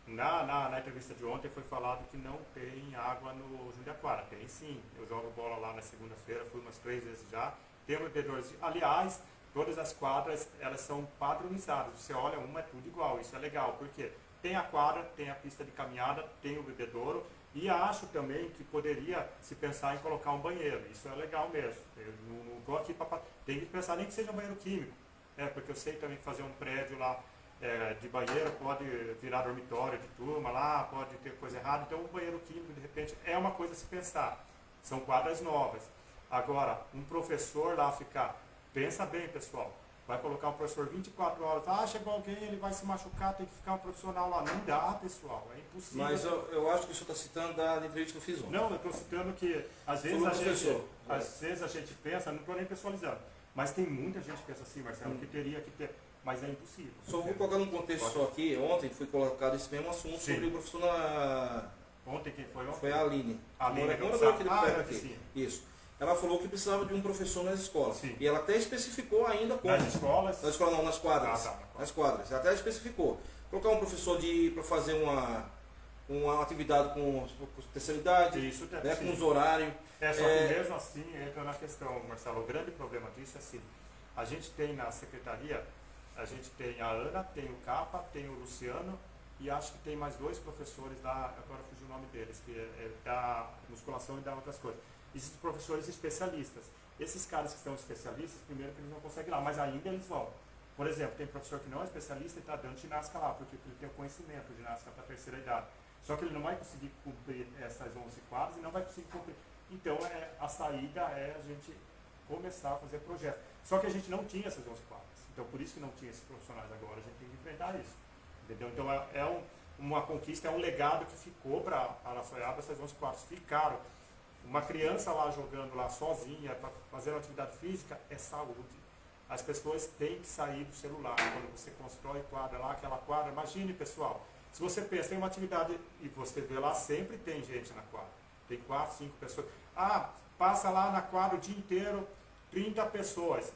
Na entrevista de ontem foi falado que não tem água no Jundiaquara. Tem sim. Eu jogo bola lá na segunda-feira, fui umas 3 vezes já. Tem bebedouros. Aliás, todas as quadras, elas são padronizadas. Você olha, uma é tudo igual. Isso é legal, porque tem a quadra, tem a pista de caminhada, tem o bebedouro. E acho também que poderia se pensar em colocar um banheiro. Isso é legal mesmo. Eu não estou aqui para... Tem que pensar nem que seja um banheiro químico. Porque eu sei também que fazer um prédio lá de banheiro pode virar dormitório de turma lá, pode ter coisa errada. Então um banheiro químico, de repente, é uma coisa a se pensar. São quadras novas. Agora, um professor lá ficar... Pensa bem, pessoal. Vai colocar um professor 24 horas. Chegou alguém, ele vai se machucar, tem que ficar um profissional lá. Não dá, pessoal. É impossível. Mas eu acho que o senhor está citando da entrevista que eu fiz ontem. Não, eu estou citando que às vezes a gente pensa, não estou nem pessoalizando, mas tem muita gente que pensa assim, Marcelo, que teria que ter, mas é impossível. Só vou colocar num contexto só aqui. Ontem foi colocado esse mesmo assunto sobre o professor Ontem quem foi? Foi a Aline. A Aline aqui. Isso. Ela falou que precisava de um professor nas escolas. Sim. E ela até especificou ainda como. Nas escolas? Nas escolas não, nas quadras. Nas quadras. Ela até especificou. Colocar um professor para fazer uma atividade com terceira idade, isso, com os horários. Só que mesmo assim entra na questão, Marcelo, o grande problema disso é assim, a gente tem na secretaria, a gente tem a Ana, tem o Capa, tem o Luciano e acho que tem mais 2 professores lá, agora fugiu o nome deles, que é da musculação e da outras coisas. Existem professores especialistas. Esses caras que são especialistas, primeiro que eles não conseguem ir lá, mas ainda eles vão. Por exemplo, tem professor que não é especialista e está dando ginástica lá, porque ele tem o conhecimento de ginástica para a terceira idade. Só que ele não vai conseguir cumprir essas 11 quadras e não vai conseguir cumprir. Então, a saída é a gente começar a fazer projeto. Só que a gente não tinha essas 11 quadras. Então, por isso que não tinha esses profissionais agora. A gente tem que enfrentar isso. Entendeu? Então, uma conquista, é um legado que ficou para Araçoiaba, essas 11 quadras ficaram. Uma criança lá jogando lá sozinha, para fazer uma atividade física, é saúde. As pessoas têm que sair do celular. Quando você constrói quadra lá, aquela quadra, imagine, pessoal, se você pensa em uma atividade e você vê lá, sempre tem gente na quadra. Tem 4, 5 pessoas. Passa lá na quadra o dia inteiro, 30 pessoas.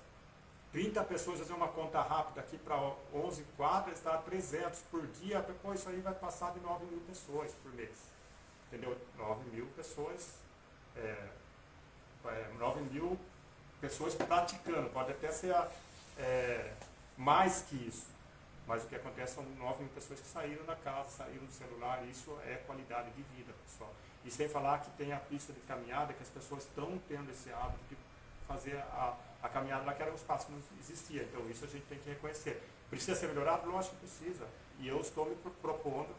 30 pessoas, fazer uma conta rápida aqui para 11 quadras, está 300 por dia. Depois isso aí vai passar de 9 mil pessoas por mês. Entendeu? 9 mil pessoas... 9 mil pessoas praticando, pode até ser mais que isso, mas o que acontece são 9 mil pessoas que saíram da casa, saíram do celular, e isso é qualidade de vida, pessoal. E sem falar que tem a pista de caminhada, que as pessoas estão tendo esse hábito de fazer a caminhada lá, que era um espaço que não existia. Então isso a gente tem que reconhecer. Precisa ser melhorado? Lógico que precisa. E eu estou me propondo,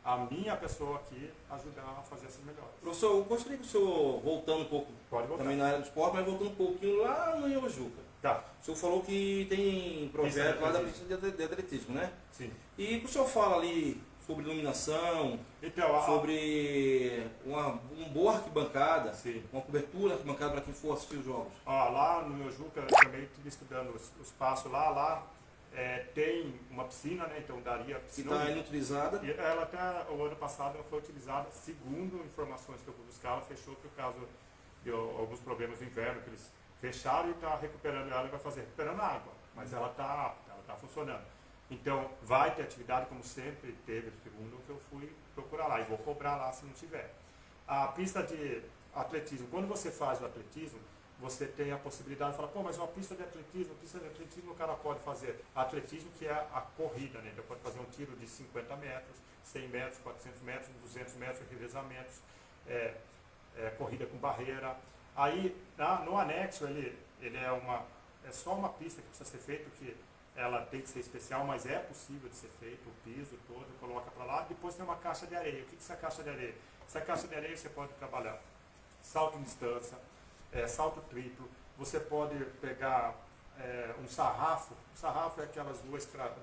a minha pessoa aqui, ajudar a fazer essa melhora. Professor, eu gostaria que o senhor, voltando um pouco, também na área do esporte, mas voltando um pouquinho lá no Iojuca. Tá. O senhor falou que tem projeto lá da pista de atletismo, né? Sim. E o senhor fala ali sobre iluminação, Então, sobre uma boa arquibancada, sim, uma cobertura arquibancada para quem for assistir os jogos. Lá no Iojuca, eu também estive estudando os passos lá. Tem uma piscina, né? Então daria Que piscina. está inutilizada. E ela até o ano passado ela foi utilizada, segundo informações que eu fui buscar, ela fechou por causa de alguns problemas no inverno, que eles fecharam e está recuperando ela e vai fazer, recuperando água, mas ela está apta, ela está funcionando. Então vai ter atividade como sempre teve, segundo o que eu fui procurar lá, e vou cobrar lá se não tiver. A pista de atletismo, quando você faz o atletismo, você tem a possibilidade de falar, pô, mas uma pista de atletismo o cara pode fazer atletismo, que é a corrida, né? Então pode fazer um tiro de 50 metros, 100 metros, 400 metros, 200 metros, revezamentos, corrida com barreira. Aí, no anexo, ele é só uma pista que precisa ser feita, que ela tem que ser especial, mas é possível de ser feito, o piso todo, coloca para lá. Depois tem uma caixa de areia. O que é essa caixa de areia? Essa caixa de areia você pode trabalhar salto em distância, salto triplo, você pode pegar um sarrafo. O sarrafo é aquelas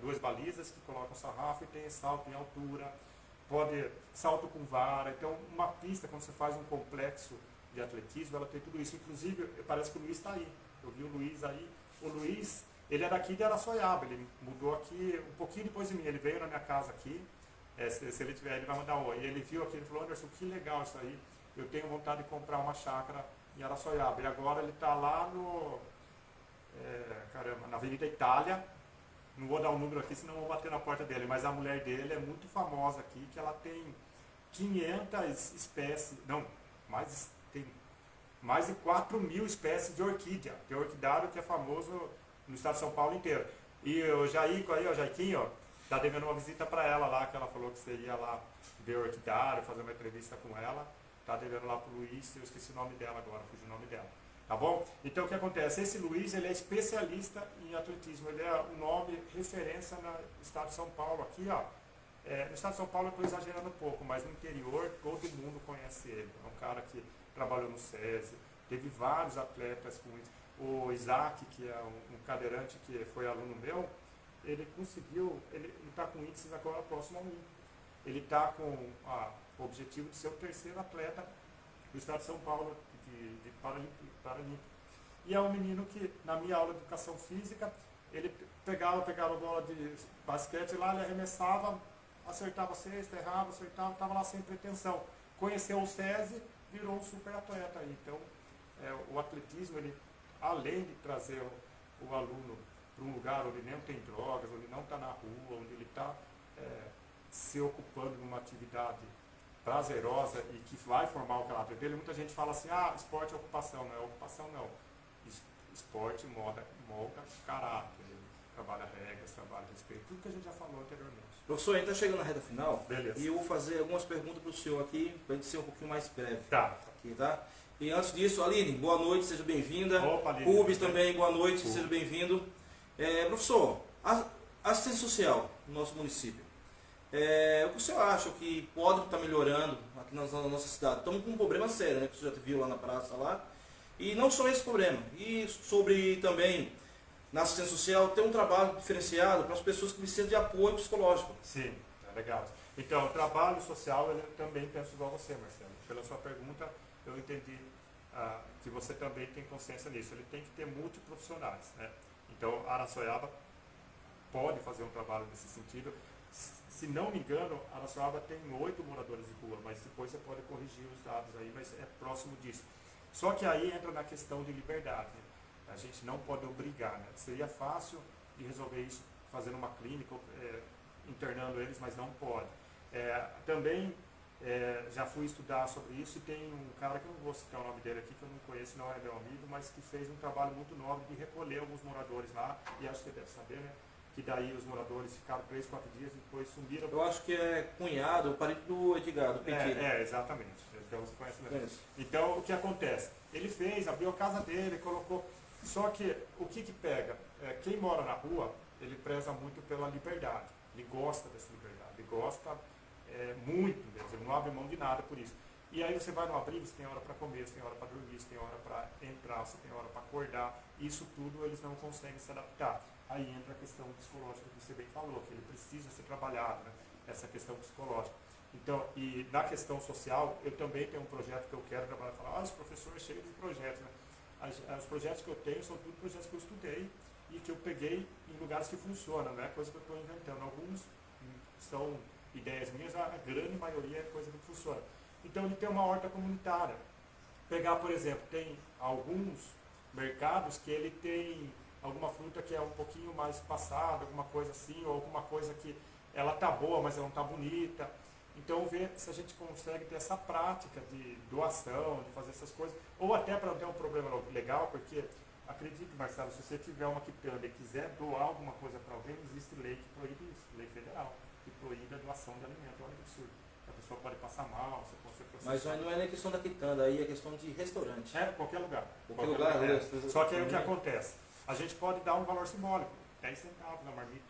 duas balizas que colocam o sarrafo e tem salto em altura, pode salto com vara. Então, uma pista, quando você faz um complexo de atletismo, ela tem tudo isso. Inclusive, parece que o Luiz está aí. Eu vi o Luiz aí. O Luiz, ele é daqui de Araçoiaba, ele mudou aqui um pouquinho depois de mim. Ele veio na minha casa aqui, se ele tiver, ele vai mandar um oi. E ele viu aqui, ele falou, Anderson, que legal isso aí. Eu tenho vontade de comprar uma chácara em Araçoiaba. E agora ele está lá na Avenida Itália. Não vou dar o número aqui, senão eu vou bater na porta dele. Mas a mulher dele é muito famosa aqui, que ela tem 500 espécies, não, tem mais de 4 mil espécies de orquídea. Tem orquidário que é famoso no estado de São Paulo inteiro. E o Jaico aí, o Jaiquinho, está devendo uma visita para ela lá, que ela falou que seria lá ver o orquidário, fazer uma entrevista com ela. Está devendo lá para o Luiz, eu esqueci o nome dela agora, fugiu o nome dela. Tá bom? Então o que acontece? Esse Luiz, ele é especialista em atletismo, ele é um nome referência no estado de São Paulo. Aqui, ó, no estado de São Paulo eu estou exagerando um pouco, mas no interior todo mundo conhece ele. É um cara que trabalhou no SESI, teve vários atletas com isso. O Isaac, que é um cadeirante que foi aluno meu, ele conseguiu, ele está com índices agora próximo ao mim. Ele está com o objetivo de ser o terceiro atleta do estado de São Paulo de Paralímpico. E é um menino que, na minha aula de educação física, ele pegava a bola de basquete lá, ele arremessava, acertava a cesta, errava, acertava, estava lá sem pretensão. Conheceu o SESI, virou um super atleta. Então, o atletismo, ele, além de trazer o aluno para um lugar onde não tem drogas, onde não está na rua, onde ele está se ocupando de uma atividade prazerosa e que vai formar o caráter dele, muita gente fala assim, esporte é ocupação. Não é ocupação, não. Esporte molda caráter, trabalha regras, trabalha respeito, tudo que a gente já falou anteriormente. Professor, a gente está chegando na reta final. Beleza. E eu vou fazer algumas perguntas para o senhor aqui, para a gente ser um pouquinho mais breve. Tá. Aqui, tá? E antes disso, Aline, boa noite, seja bem-vinda. Opa, Aline. Rubens também, boa noite, seja bem-vindo. Professor, assistência social no nosso município. O que o senhor acha que pode estar melhorando aqui na nossa cidade? Estamos com um problema sério, né, que o senhor já viu lá na praça lá. E não só esse problema. E sobre também, na assistência social, ter um trabalho diferenciado para as pessoas que precisam de apoio psicológico. Sim, é legal. Então, o trabalho social, eu também penso igual você, Marcelo. Pela sua pergunta, eu entendi que você também tem consciência nisso. Ele tem que ter multiprofissionais, né? Então, Araçoiaba pode fazer um trabalho nesse sentido. Se não me engano, Araçoiaba tem 8 moradores de rua, mas depois você pode corrigir os dados aí, mas é próximo disso. Só que aí entra na questão de liberdade. A gente não pode obrigar, né? Seria fácil de resolver isso fazendo uma clínica, internando eles, mas não pode. Também já fui estudar sobre isso e tem um cara que eu não vou citar o nome dele aqui, que eu não conheço, não é meu amigo, mas que fez um trabalho muito nobre de recolher alguns moradores lá, e acho que você deve saber, né? que daí os moradores ficaram 3, 4 dias e depois sumiram. Eu acho que é cunhado, o parente do Edgar, do PT. Exatamente. Então você conhece mesmo. Isso. Então o que acontece? Ele fez, abriu a casa dele, colocou. Só que o que pega? Quem mora na rua, ele preza muito pela liberdade. Ele gosta dessa liberdade. Ele gosta muito mesmo. Ele não abre mão de nada por isso. E aí você vai no abrigo, você tem hora para comer, você tem hora para dormir, você tem hora para entrar, você tem hora para acordar. Isso tudo eles não conseguem se adaptar. Aí entra a questão psicológica que você bem falou, que ele precisa ser trabalhado, né? Essa questão psicológica. Então, e na questão social, eu também tenho um projeto que eu quero trabalhar. Falar, os professores cheios de projetos, né? Os projetos que eu tenho são tudo projetos que eu estudei e que eu peguei em lugares que funcionam, não é coisa que eu estou inventando. Alguns são ideias minhas, a grande maioria é coisa que funciona. Então ele tem uma horta comunitária. Pegar, por exemplo, tem alguns mercados que ele tem alguma fruta que é um pouquinho mais passada, alguma coisa assim, ou alguma coisa que ela tá boa, mas ela não tá bonita. Então ver se a gente consegue ter essa prática de doação, de fazer essas coisas, ou até para não ter um problema legal, porque acredite, Marcelo, se você tiver uma quitanda e quiser doar alguma coisa para alguém, existe lei que proíbe isso, lei federal, que proíbe a doação de alimento. Olha que absurdo. A pessoa pode passar mal, você pode ser processado. Mas não é nem questão da quitanda, aí é questão de restaurante. Qualquer lugar. Qualquer lugar. Só que aí o que acontece? A gente pode dar um valor simbólico, 10 centavos na marmita,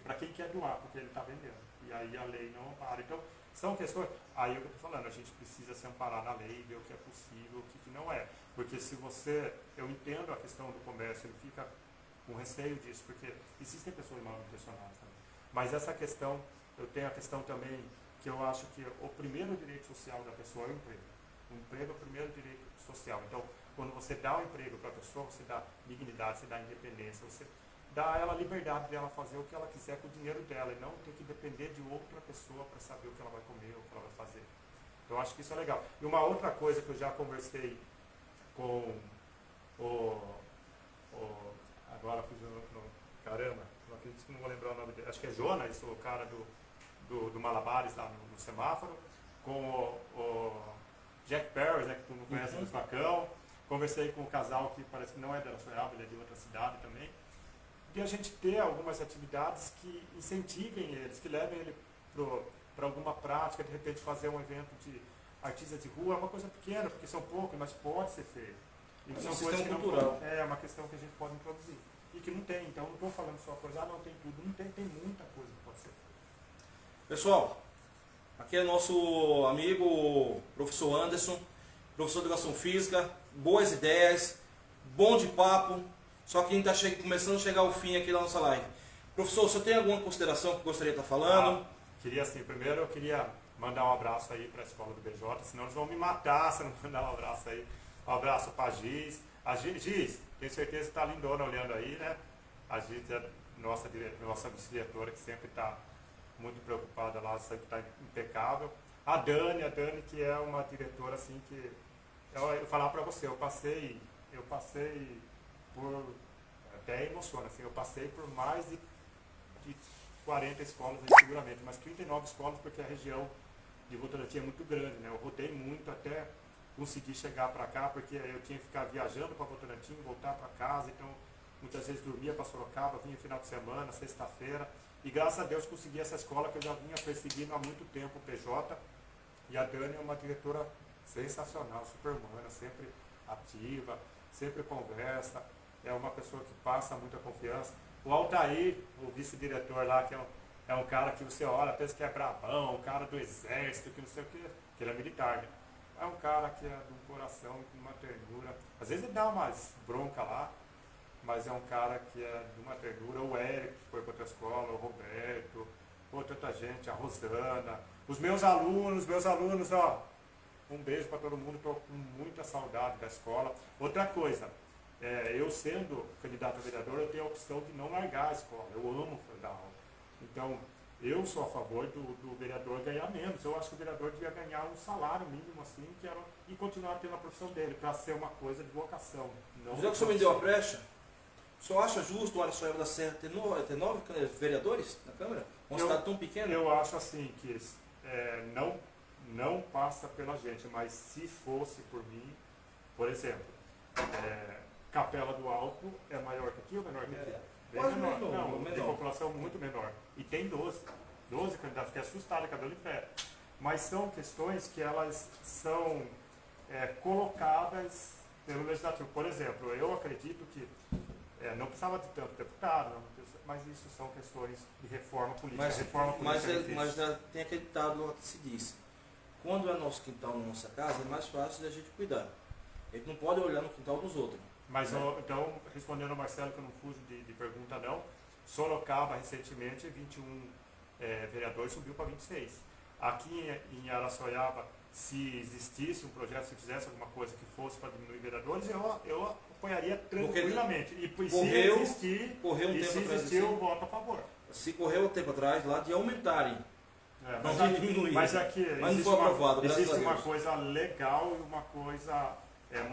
para quem quer doar, porque ele está vendendo. E aí a lei não ampara. Então, são questões. Aí é o que eu estou falando, a gente precisa se amparar na lei, ver o que é possível, o que não é. Porque se você. Eu entendo a questão do comércio, ele fica com receio disso, porque existem pessoas mal intencionadas também. Mas essa questão, eu tenho a questão também que eu acho que o primeiro direito social da pessoa é o emprego. O emprego é o primeiro direito social. Então, quando você dá o emprego para a pessoa, você dá dignidade, você dá independência, você dá a ela a liberdade de ela fazer o que ela quiser com o dinheiro dela e não ter que depender de outra pessoa para saber o que ela vai comer, o que ela vai fazer. Então, eu acho que isso é legal. E uma outra coisa que eu já conversei com agora fugiu caramba, não acredito que não vou lembrar o nome dele, acho que é Jonas, o cara do Malabares lá no semáforo, com o Jack Perry, né, que tu não conhece, do Facão. Conversei com um casal que parece que não é da Sorocaba, ele é de outra cidade também. E a gente ter algumas atividades que incentivem eles, que levem ele para alguma prática, de repente fazer um evento de artistas de rua, é uma coisa pequena, porque são poucos, mas pode ser feito. E são coisas que cultural. É uma questão que a gente pode introduzir. E que não tem, então não estou falando só coisa, não tem tudo, não tem, tem muita coisa que pode ser feita. Pessoal, aqui é nosso amigo professor Anderson, professor de Educação Física, boas ideias, bom de papo, só que a gente está começando a chegar ao fim aqui da nossa live. Professor, você tem alguma consideração que gostaria de estar falando? Queria assim, primeiro eu queria mandar um abraço aí para a escola do BJ, senão eles vão me matar se eu não mandar um abraço aí. Um abraço para a Giz. A Giz, tenho certeza que está lindona olhando aí, né? A Giz é nossa vice-diretora que sempre está muito preocupada lá, sempre está impecável. A Dani que é uma diretora assim que eu falar para você, eu passei por, até emociona, assim, eu passei por mais de 40 escolas aí, seguramente, mas 39 escolas porque a região de Votorantim é muito grande, né? Eu rodei muito até conseguir chegar para cá, porque eu tinha que ficar viajando para Votorantim, voltar para casa, então muitas vezes dormia para Sorocaba, vinha final de semana, sexta-feira, e graças a Deus consegui essa escola que eu já vinha perseguindo há muito tempo, o PJ, e a Dani é uma diretora sensacional, super humana, sempre ativa, sempre conversa, é uma pessoa que passa muita confiança. O Altair, o vice-diretor lá, que é um cara que você olha, pensa que é brabão, um cara do exército, que não sei o que ele é militar, né? É um cara que é de um coração, com uma ternura. Às vezes ele dá umas bronca lá, mas é um cara que é de uma ternura. O Eric, que foi para outra escola, o Roberto, tanta gente, a Rosana, os meus alunos, ó, um beijo para todo mundo, estou com muita saudade da escola. Outra coisa, eu sendo candidato a vereador, eu tenho a opção de não largar a escola, eu amo dar aula. Então, eu sou a favor do vereador ganhar menos. Eu acho que o vereador devia ganhar um salário mínimo assim, e continuar tendo a profissão dele, para ser uma coisa de vocação. Já que o senhor me deu a brecha, o senhor acha justo o Alisson da Serra ter 9 vereadores na Câmara? Uma cidade tão pequena? Eu acho assim que não passa pela gente, mas se fosse por mim, por exemplo, Capela do Alto é maior que aqui ou menor que aqui? bem Quase menor. menor, Não, menor. tem população muito menor. E tem 12 candidatos, fiquei assustado, cabelo em pé. Mas são questões que elas são colocadas pelo legislativo. Por exemplo, eu acredito que não precisava de tanto deputado, mas isso são questões de reforma política. Mas tem aquele ditado lá que se diz: quando é nosso quintal na nossa casa, é mais fácil da gente cuidar. A gente não pode olhar no quintal dos outros. Mas, então, respondendo ao Marcelo, que eu não fujo de pergunta não, Sorocaba, recentemente, 21 vereadores subiu para 26. Aqui em Araçoiaba, se existisse um projeto, se fizesse alguma coisa que fosse para diminuir vereadores, eu apoiaria tranquilamente. Correu um tempo atrás, eu voto a favor. Se correu um tempo atrás lá de aumentarem. Mas não de diminuir. Mas aqui mas não foi aprovado, existe uma coisa legal e uma coisa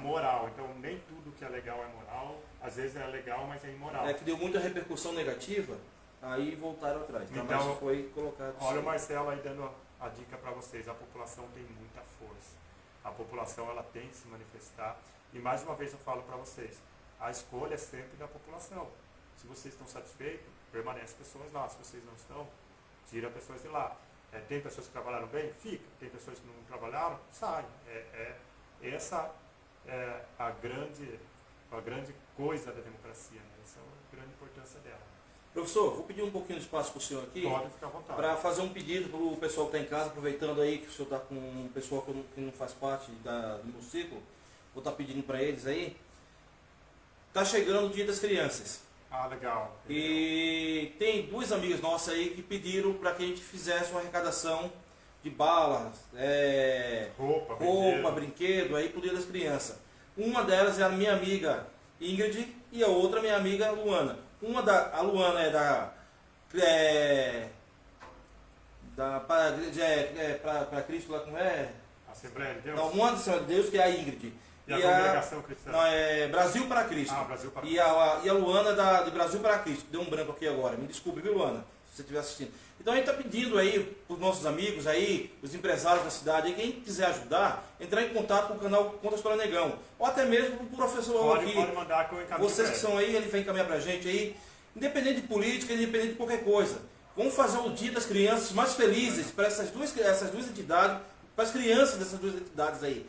moral. Então, nem tudo que é legal é moral. Às vezes é legal, mas é imoral. É que deu muita repercussão negativa, aí voltaram atrás. Tá? Então, mas foi colocado. Olha o Marcelo aí dando a dica para vocês. A população tem muita força. A população ela tem que se manifestar. E mais uma vez eu falo para vocês, a escolha é sempre da população. Se vocês estão satisfeitos, permanecem pessoas lá. Se vocês não estão, tira pessoas de lá. Tem pessoas que trabalharam bem? Fica. Tem pessoas que não trabalharam? Saem. Essa é a grande coisa da democracia. Né? Essa é a grande importância dela. Professor, vou pedir um pouquinho de espaço para o senhor aqui. Pode ficar à vontade. Para fazer um pedido para o pessoal que está em casa, aproveitando aí que o senhor está com um pessoal que não faz parte do meu ciclo. Vou estar pedindo para eles aí. Está chegando o Dia das Crianças. Ah, legal. E tem duas amigas nossas aí que pediram para que a gente fizesse uma arrecadação de balas, roupa, brinquedo aí pro Dia das Crianças. Uma delas é a minha amiga Ingrid e a outra minha amiga Luana. A Luana é para Cristo lá, como é? Assembleia de Deus? Não, uma da Assembleia de Deus, que é a Ingrid. E a Congregação Cristã? Não, é Brasil para Cristo. Ah, Brasil para Cristo. E a Luana é de Brasil para Cristo. Deu um branco aqui agora. Me desculpe, viu, Luana? Se você estiver assistindo. Então a gente está pedindo aí para os nossos amigos aí, os empresários da cidade, aí, quem quiser ajudar, entrar em contato com o canal Conta a História Negão. Ou até mesmo com o professor aqui. Pode mandar que eu encaminho. Vocês que são aí, ele vai encaminhar para a gente aí. Independente de política, independente de qualquer coisa. Vamos fazer o Dia das Crianças mais felizes para essas duas entidades, para as crianças dessas duas entidades aí.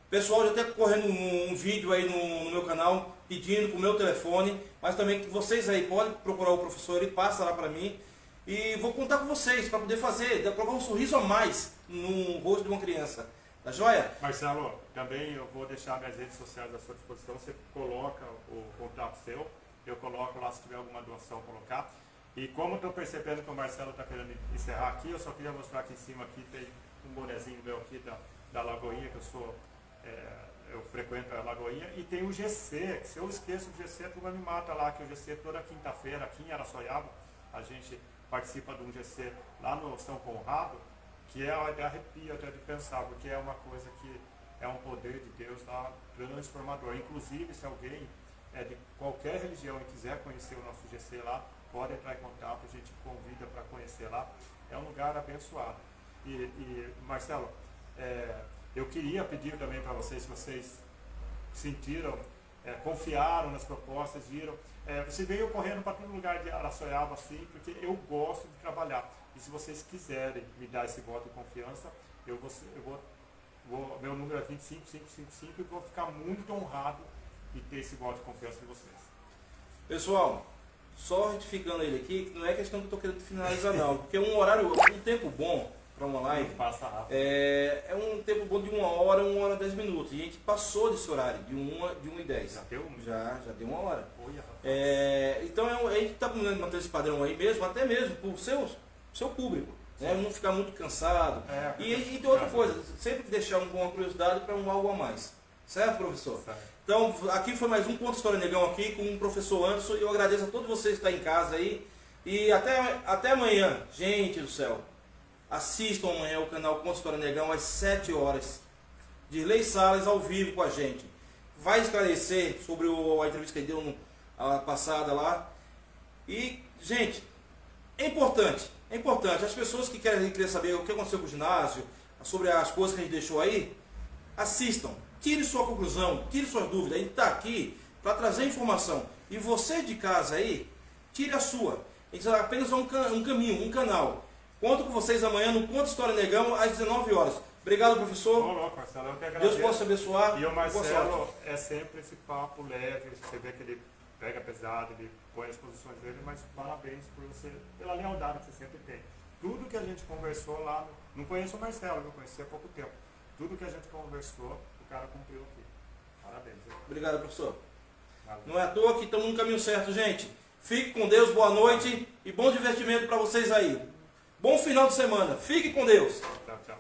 Pessoal, já está correndo um vídeo aí no meu canal, pedindo para o meu telefone, mas também que vocês aí podem procurar o professor, ele passa lá para mim. E vou contar com vocês para poder colocar um sorriso a mais no rosto de uma criança. Tá joia? Marcelo, também eu vou deixar minhas redes sociais à sua disposição. Você coloca o contato seu, eu coloco lá se tiver alguma doação colocar. E como estou percebendo que o Marcelo está querendo encerrar aqui, eu só queria mostrar aqui em cima aqui tem um bonezinho meu aqui da Lagoinha, que eu frequento a Lagoinha, e tem o GC, que se eu esqueço do GC, a turma me mata lá, que o GC toda quinta-feira aqui em Araçoiaba, a gente participa de um GC lá no São Conrado, que é arrepio até de pensar, porque é uma coisa que é um poder de Deus lá transformador. Inclusive, se alguém de qualquer religião e quiser conhecer o nosso GC lá, pode entrar em contato, a gente convida para conhecer lá. É um lugar abençoado. E Marcelo, eu queria pedir também para vocês, se vocês sentiram, confiaram nas propostas, viram. Você veio correndo para todo lugar de Araçoiaba, assim, porque eu gosto de trabalhar. E se vocês quiserem me dar esse voto de confiança, meu número é 25555 e vou ficar muito honrado de ter esse voto de confiança de vocês. Pessoal, só retificando ele aqui, que não é questão que eu estou querendo finalizar não, porque um tempo bom para uma live é um tempo bom de 1 hora, 1 hora 10 minutos. E a gente passou desse horário, de 1 e 10. Já deu? Já deu 1 hora. Olha, então a gente está mantendo esse padrão aí mesmo, até mesmo para o seu público. Né? Não ficar muito cansado. E tem outra coisa, sempre deixar uma curiosidade para algo a mais. Certo, professor? Certo. Então, aqui foi mais um Conta História Negão aqui com o professor Anderson. Eu agradeço a todos vocês que estão em casa aí. E até amanhã. Gente do céu. Assistam amanhã o canal Conta História Negão às 7 horas. Dirley Salles ao vivo com a gente. Vai esclarecer sobre a entrevista que ele deu a passada lá. E, gente, é importante. As pessoas que querem saber o que aconteceu com o ginásio, sobre as coisas que a gente deixou aí, assistam. Tire sua conclusão, tire suas dúvidas. A gente está aqui para trazer informação. E você de casa aí, tire a sua. A gente apenas um caminho, um canal. Conto com vocês amanhã no Conta História Negão, às 19 horas. Obrigado, professor. Ô, louco, Marcelo, eu que agradeço. Deus possa abençoar. E o Boa Marcelo sorte. é sempre esse papo leve, você vê que ele pega pesado, ele põe as posições dele, mas parabéns por você, pela lealdade que você sempre tem. Tudo que a gente conversou lá, não conheço o Marcelo, eu conheci há pouco tempo. Tudo que a gente conversou, o cara cumpriu aqui. Parabéns. Viu? Obrigado, professor. Valeu. Não é à toa que estamos no caminho certo, gente. Fique com Deus, boa noite e bom divertimento para vocês aí. Bom final de semana. Fique com Deus. Tchau, tchau.